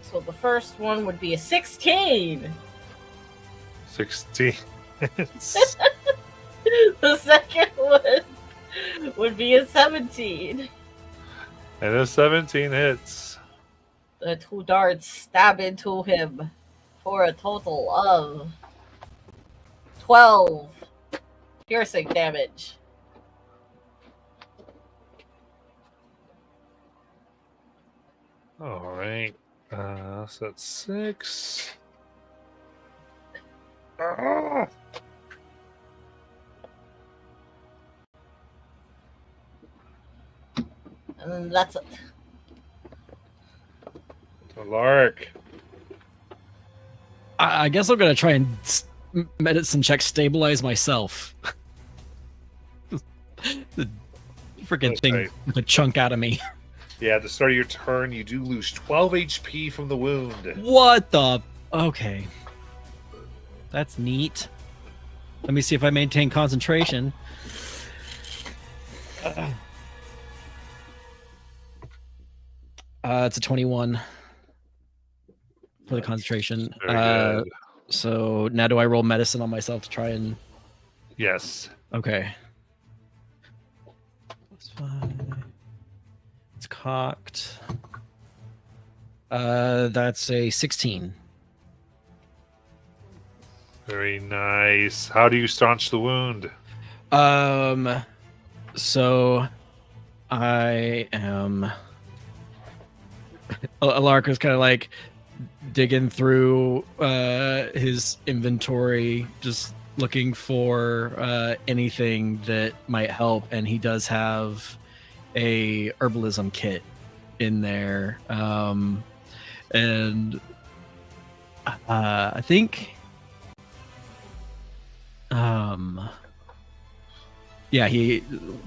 So the first one would be a 16. 16. The second one would be a 17. And a 17 hits. The 2 darts stab into him for a total of 12 piercing damage. All right. So that's 6. Ah! And then that's it. To Lark. I guess I'm gonna try and medicine check stabilize myself. The freaking thing Okay. with a chunk out of me. Yeah, at the start of your turn, you do lose 12 HP from the wound. What the? Okay. That's neat. Let me see if I maintain concentration. It's a 21 for the concentration. Very good. So now do I roll medicine on myself to try and... Yes. Okay. That's fine. It's cocked. That's a 16. Very nice. How do you staunch the wound? So I am... Alarka's kind of like digging through his inventory, just looking for anything that might help, and he does have a herbalism kit in there, and I think yeah, he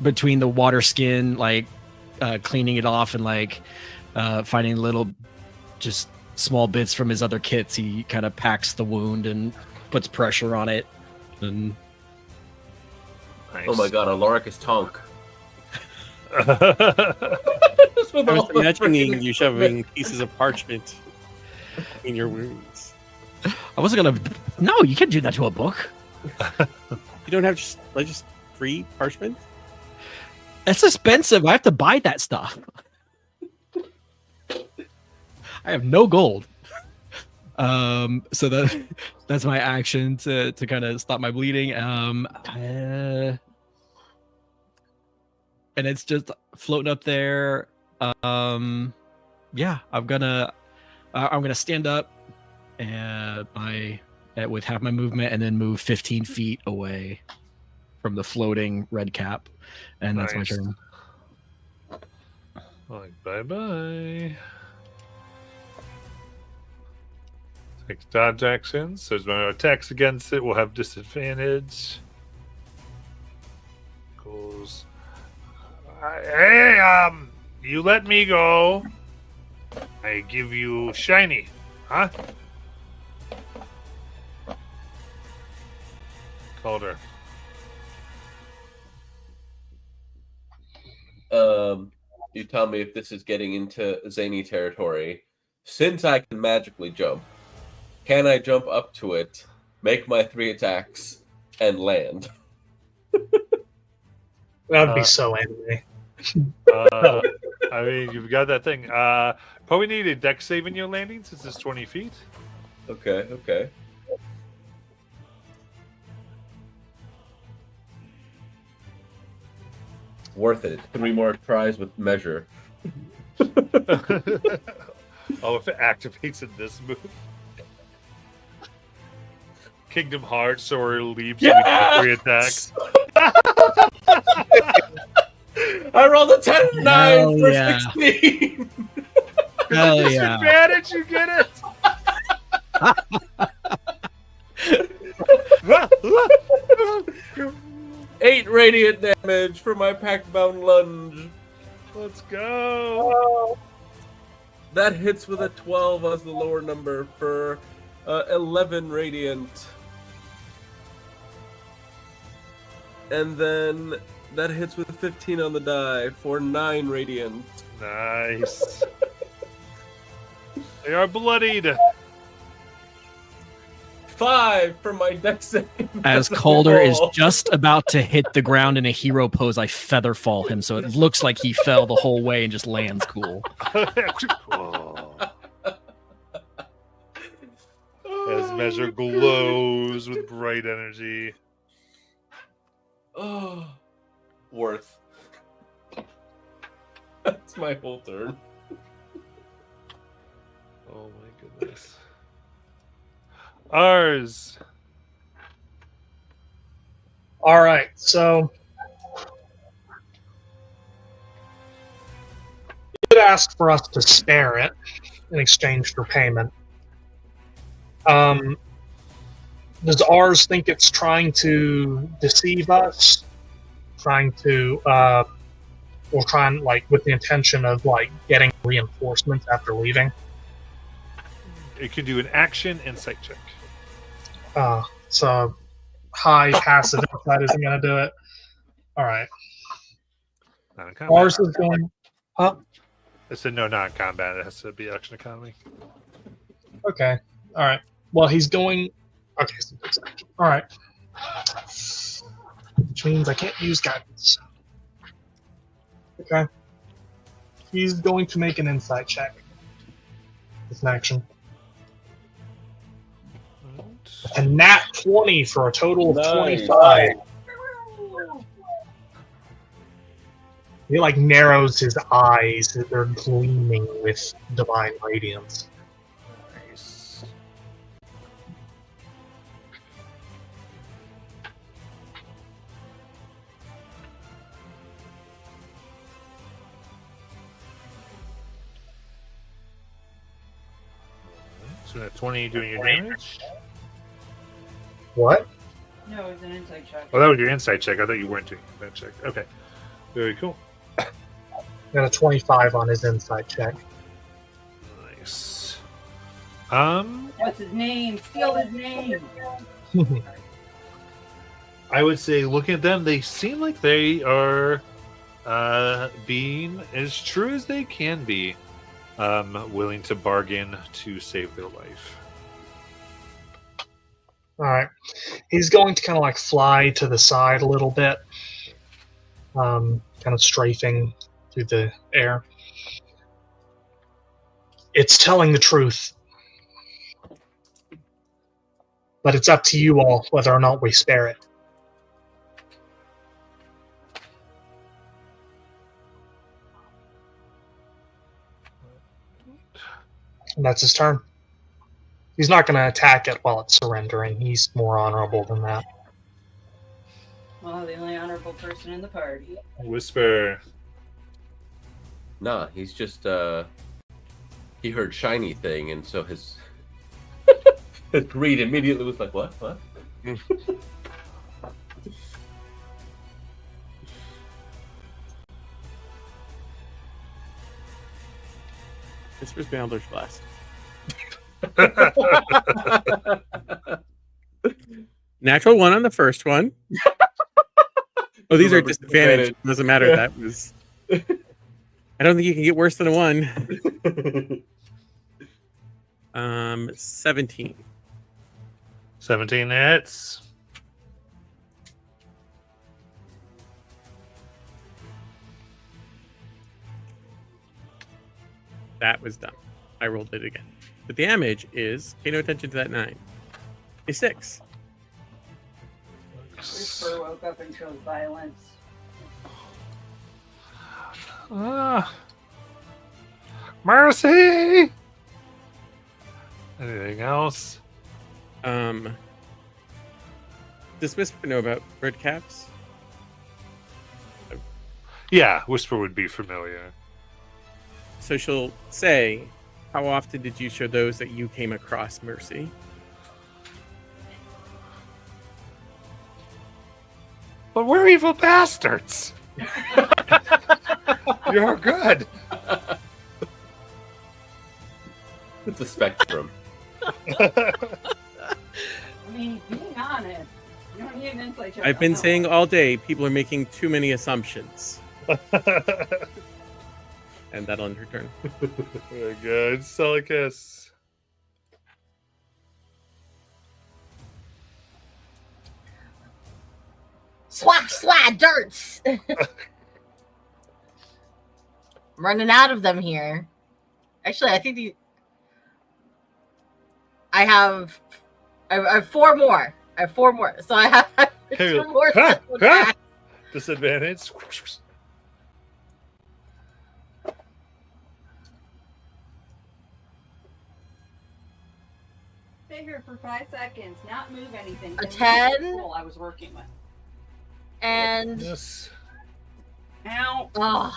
between the water skin, like cleaning it off and like finding little just small bits from his other kits, he kind of packs the wound and puts pressure on it. And Nice. Oh my god, Aloric's tonk. I was imagining you shoving pieces of parchment in your wounds. I wasn't gonna. No, you can't do that to a book. You don't have just free parchment? That's expensive. I have to buy that stuff. I have no gold. So that's my action to kind of stop my bleeding. And it's just floating up there. yeah, I'm gonna stand up and with half my movement, and then move 15 feet away from the floating red cap, and that's my Nice. turn. Like, bye-bye. Takes dodge actions. So there's no attacks against it. We'll have disadvantage. Goes. Hey, you let me go. I give you shiny. Huh? Calder. You tell me if this is getting into zany territory. Since I can magically jump, can I jump up to it, make my 3 attacks, and land? That would be so anime. I mean, you've got that thing. Probably need a deck save in your landing since it's 20 feet. Okay. Worth it. 3 more tries with measure. Oh, if it activates in this move. Kingdom Hearts, so it leaps and we get 3 attacks. I rolled a 10 and 9 Hell for yeah. 16. Hell yeah. Disadvantage, you get it. 8 radiant damage for my pack-bound lunge. Let's go. That hits with a 12 as the lower number for 11 radiant. And then that hits with a 15 on the die for 9 radiant. Nice. They are bloodied. 5 for my dex save. As Calder is just about to hit the ground in a hero pose, I feather fall him, so it looks like he fell the whole way and just lands cool. As measure glows with bright energy. Oh, worth. That's my whole turn. Oh my goodness. Ours. All right, so you did ask for us to spare it in exchange for payment. Does ours think it's trying to deceive us? Trying to, or trying, like, with the intention of, like, getting reinforcements after leaving? It can do an action insight check. So high passive insight isn't going to do it. All right. Not in combat. Ours is going. Huh? I said no, not in combat. It has to be action economy. Okay. All right. Well, he's going. Okay. All right. Which means I can't use guidance. Okay. He's going to make an insight check. It's an action. A nat 20 for a total of 25. He like narrows his eyes. They're gleaming with divine radiance. Nice. So that 20 doing your damage? What? No, it's an insight check. Oh, that was your insight check. I thought you weren't doing that check. Okay. Very cool. Got a 25 on his insight check. Nice. What's his name? Steal his name. I would say, looking at them, they seem like they are being as true as they can be, willing to bargain to save their life. All right. He's going to kind of like fly to the side a little bit, kind of strafing through the air. It's telling the truth. But it's up to you all whether or not we spare it. That's his turn. He's not going to attack it while it's surrendering. He's more honorable than that. Well, the only honorable person in the party. Whispyr. Nah, he's just he heard shiny thing, and so his his greed immediately was like, what? Whispyr's Boundler's Blast. Natural 1 on the first one. Oh, these are disadvantaged. Doesn't matter. That was. I don't think you can get worse than a 1. 17. 17 hits. That was done. I rolled it again. The damage is, pay no attention to that 9. A 6. Whispyr woke up and chose violence. Mercy! Anything else? Does Whispyr know about red caps? Yeah, Whispyr would be familiar. So she'll say, how often did you show those that you came across Mercy? But we're evil bastards! You're good! It's a spectrum. I mean, being honest, you don't need an insight check. I've been saying all day, people are making too many assumptions. And that'll end her turn. Very good. Celicus. Swat, swat, dirts! I'm running out of them here. Actually, I think I have 4 more. I have 4 more. So I have 2 more sets of attacks. Disadvantage. Stay here for 5 seconds, not move anything. A 10. I was working with. And Yes. Ow.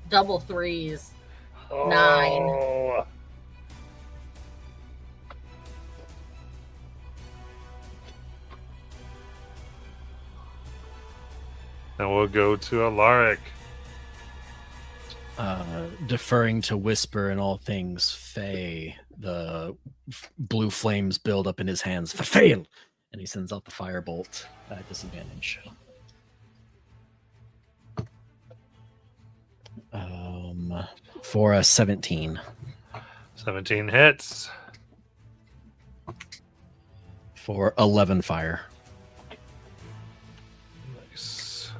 double 3s. Oh. 9. And we'll go to Alaric. Deferring to Whispyr in all things Fey, the blue flames build up in his hands. Fail! And he sends out the firebolt at disadvantage. For a 17. 17 hits. For 11 fire. Nice.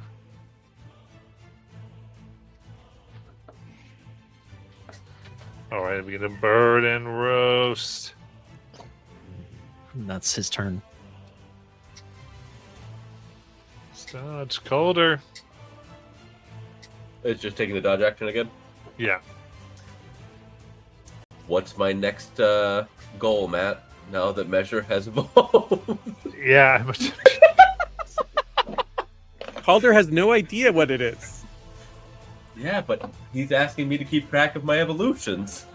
Alright, we get a bird and roast. And that's his turn. So it's colder. It's just taking the dodge action again. Yeah. What's my next goal, Matt? Now that measure has evolved. Yeah. Calder has no idea what it is. Yeah, but he's asking me to keep track of my evolutions.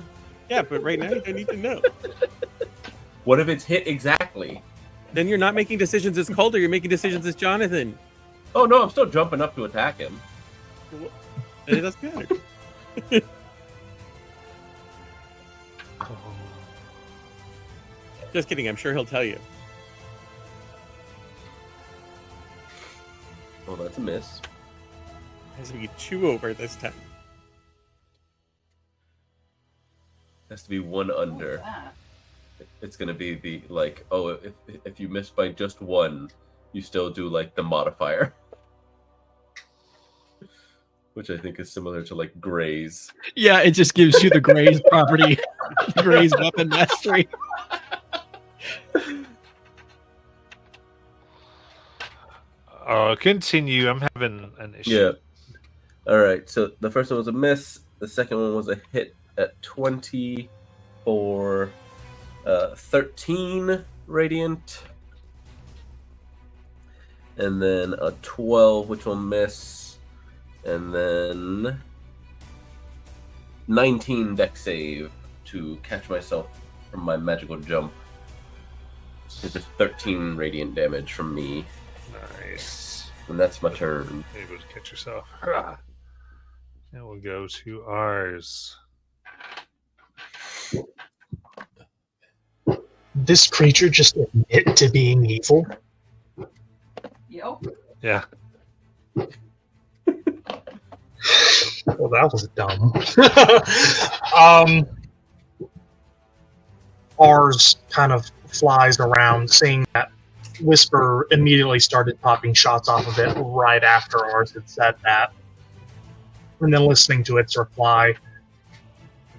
Yeah, but right now you don't need to know. What if it's hit exactly? Then you're not making decisions as Calder, you're making decisions as Jonathan. Oh no, I'm still jumping up to attack him. And it doesn't matter. Just kidding, I'm sure he'll tell you. Oh, that's a miss. Has to be 2 over this time. Has to be 1 under. It's gonna be the like, oh, if you miss by just 1, you still do like the modifier, which I think is similar to like Graze. Yeah, it just gives you the Graze property, Graze weapon mastery. Continue. I'm having an issue. Yeah. All right. So the first one was a miss. The second one was a hit at 20, for 13 radiant, and then a 12, which will miss, and then 19 deck save to catch myself from my magical jump. It's just 13 radiant damage from me, Nice. and that's my turn. Able to catch yourself. Now we'll go to ours. This creature just admit to being evil. Yep. Yeah. Well, that was dumb. Ours kind of flies around, seeing that Whispyr immediately started popping shots off of it right after ours had said that, and then listening to its reply.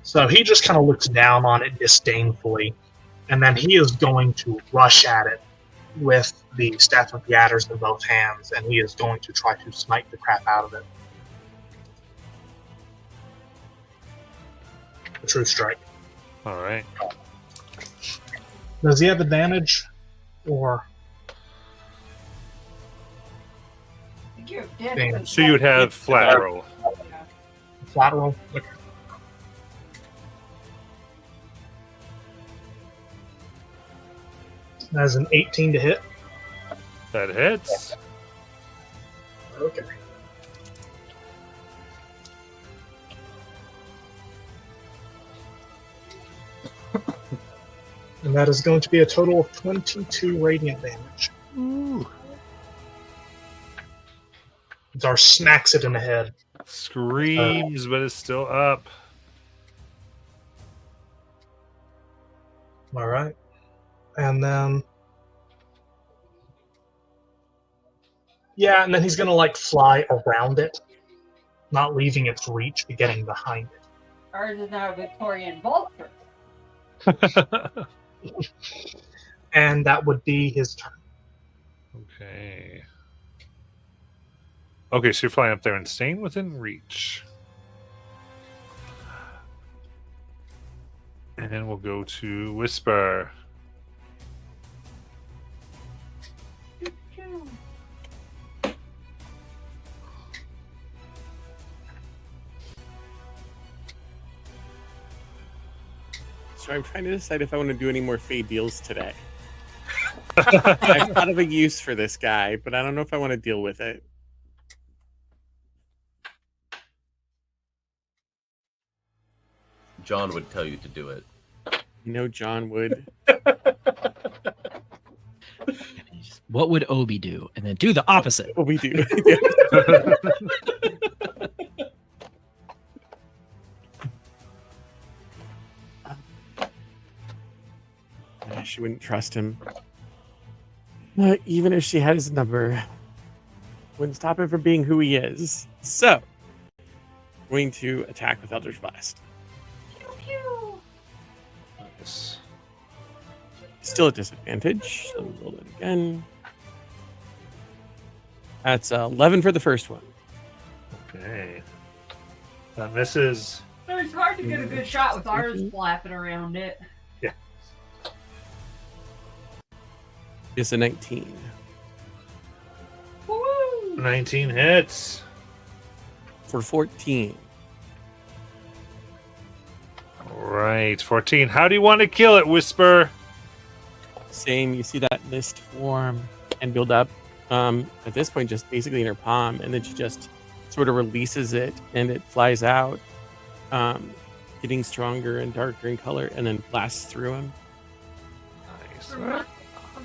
So he just kind of looks down on it disdainfully, and then he is going to rush at it with the Staff of the Adders in both hands, and he is going to try to smite the crap out of it. A true strike. All right. Does he have advantage? Or I think you're dead. Damn. So you would have flat roll. Yeah. flat roll? Okay. That's an 18 to hit. That hits. Okay. And that is going to be a total of 22 radiant damage. Ooh. Dar smacks it in the head. Screams, but it's still up. All right. And then... yeah, and then he's going to, like, fly around it, not leaving its reach, but getting behind it. Ours is now a Victorian vulture. And that would be his turn. Okay. Okay, so you're flying up there and staying within reach. And then we'll go to Whispyr. So I'm trying to decide if I want to do any more Fade deals today. I've thought of a use for this guy, but I don't know if I want to deal with it. John would tell you to do it. You know, John would. What would Obi do? And then do the opposite. What we do. She wouldn't trust him. Even if she had his number, wouldn't stop him from being who he is. So, going to attack with Eldritch Blast. Nice. Still at disadvantage. So we roll it again. That's 11 for the first one. Okay. That misses. It's hard to get a good shot with ours flapping around it. It's a 19. Woo! 19 hits. For 14. Right, 14. How do you want to kill it, Whispyr? Same, you see that mist form and build up. At this point, just basically in her palm, and then she just sort of releases it, and it flies out, getting stronger and darker in color, and then blasts through him. Nice. For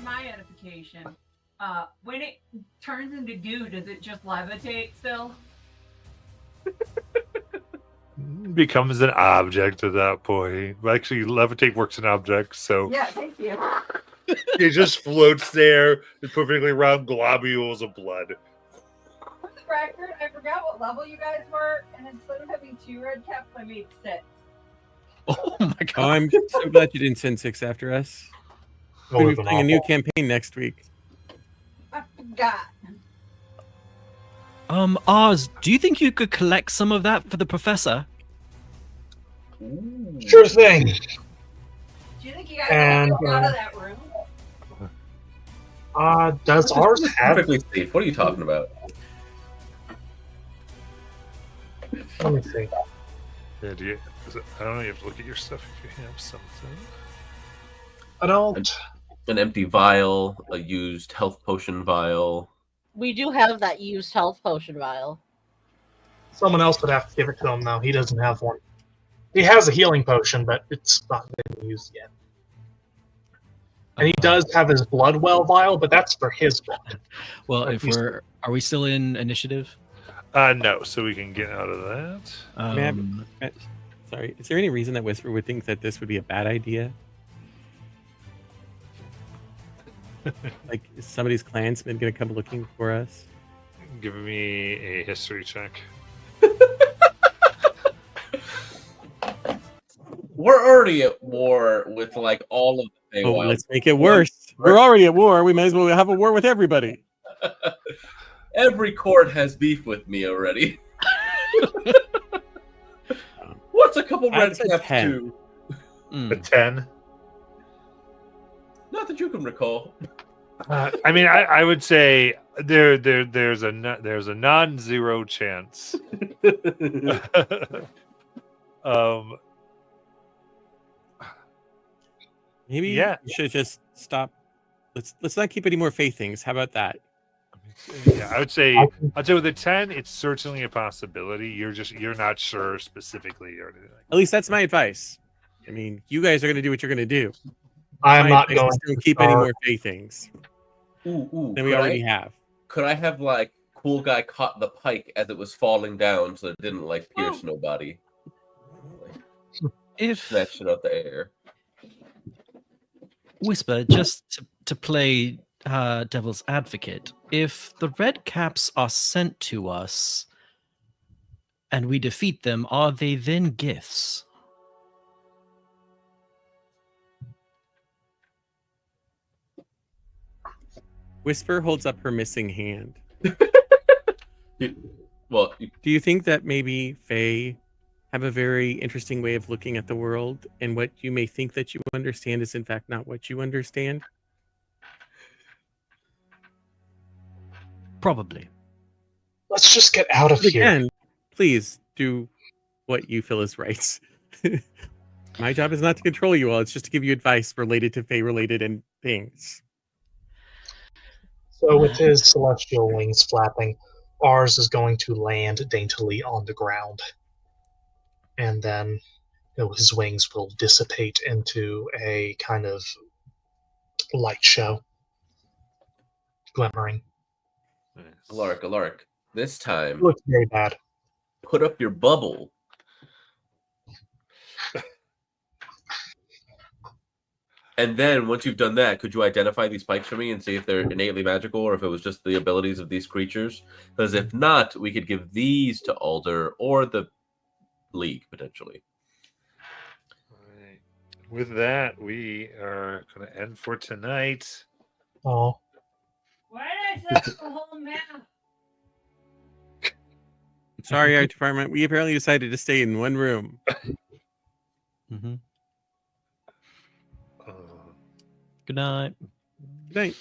my edification, when it turns into goo, does it just levitate still? Becomes an object at that point. Well, actually, levitate works in objects, so Yeah, thank you. it just floats there in perfectly round globules of blood. For the record, I forgot what level you guys were, and instead of having 2 red caps, I made 6. Oh my Oh, god. I'm so glad you didn't send 6 after us. That We'll would've be been playing a new awful. campaign next week. I forgot. Oz, do you think you could collect some of that for the professor? Sure thing. Do you think you guys And, can get out of that room? does ours It's have? perfectly safe. What are you talking about? Let me see. Yeah, I don't know. You have to look at your stuff if you have something. I don't. An empty vial, a used health potion vial. We do have that used health potion vial. Someone else would have to give it to him, though. He doesn't have one. He has a healing potion, but it's not been used yet. And he does have his blood well vial, but that's for his blood. Well, Like if we are we still in initiative? No, so we can get out of that. Sorry, is there any reason that Whispyr would think that this would be a bad idea? Like, is somebody's clansman going to come looking for us? Give me a history check. We're already at war with like all of the Oh, Feywild. let's make it worse. We're already at war. We might as well have a war with everybody. Every court has beef with me already. What's a couple red That's a caps 10. do? A 10. Not that you can recall. I mean, I would say there's a non-zero chance. Maybe Yeah. you should just stop. Let's not keep any more faith things. How about that? Yeah, I would say with a 10, it's certainly a possibility. You're not sure specifically or anything. At least that's my advice. I mean, you guys are going to do what you're going to do. I am My not advice going is to to keep any start. more faith things Ooh, than we already have. Could I have like cool guy caught the pike as it was falling down so it didn't like pierce nobody? If Snatch it out the air. Whispyr, just to play devil's advocate, if the red caps are sent to us and we defeat them, are they then gifts? Whispyr holds up her missing hand. Well, Do you think that maybe Fae have a very interesting way of looking at the world, and what you may think that you understand is in fact not what you understand? Probably. Let's just get out of here. Again, please do what you feel is right. My job is not to control you all. It's just to give you advice related to Fae-related and things. So with his celestial wings flapping, ours is going to land daintily on the ground. And then his wings will dissipate into a kind of light show. Glimmering. Alaric, this time Looks very bad. put up your bubble. And then once you've done that, could you identify these spikes for me and see if they're innately magical or if it was just the abilities of these creatures? Because if not, we could give these to Alder or the League potentially. All right. With that, we are going to end for tonight. Oh, Why did I set the whole map? Sorry, Art Department. We apparently decided to stay in one room. Mm-hmm. Uh, Good night. Good night.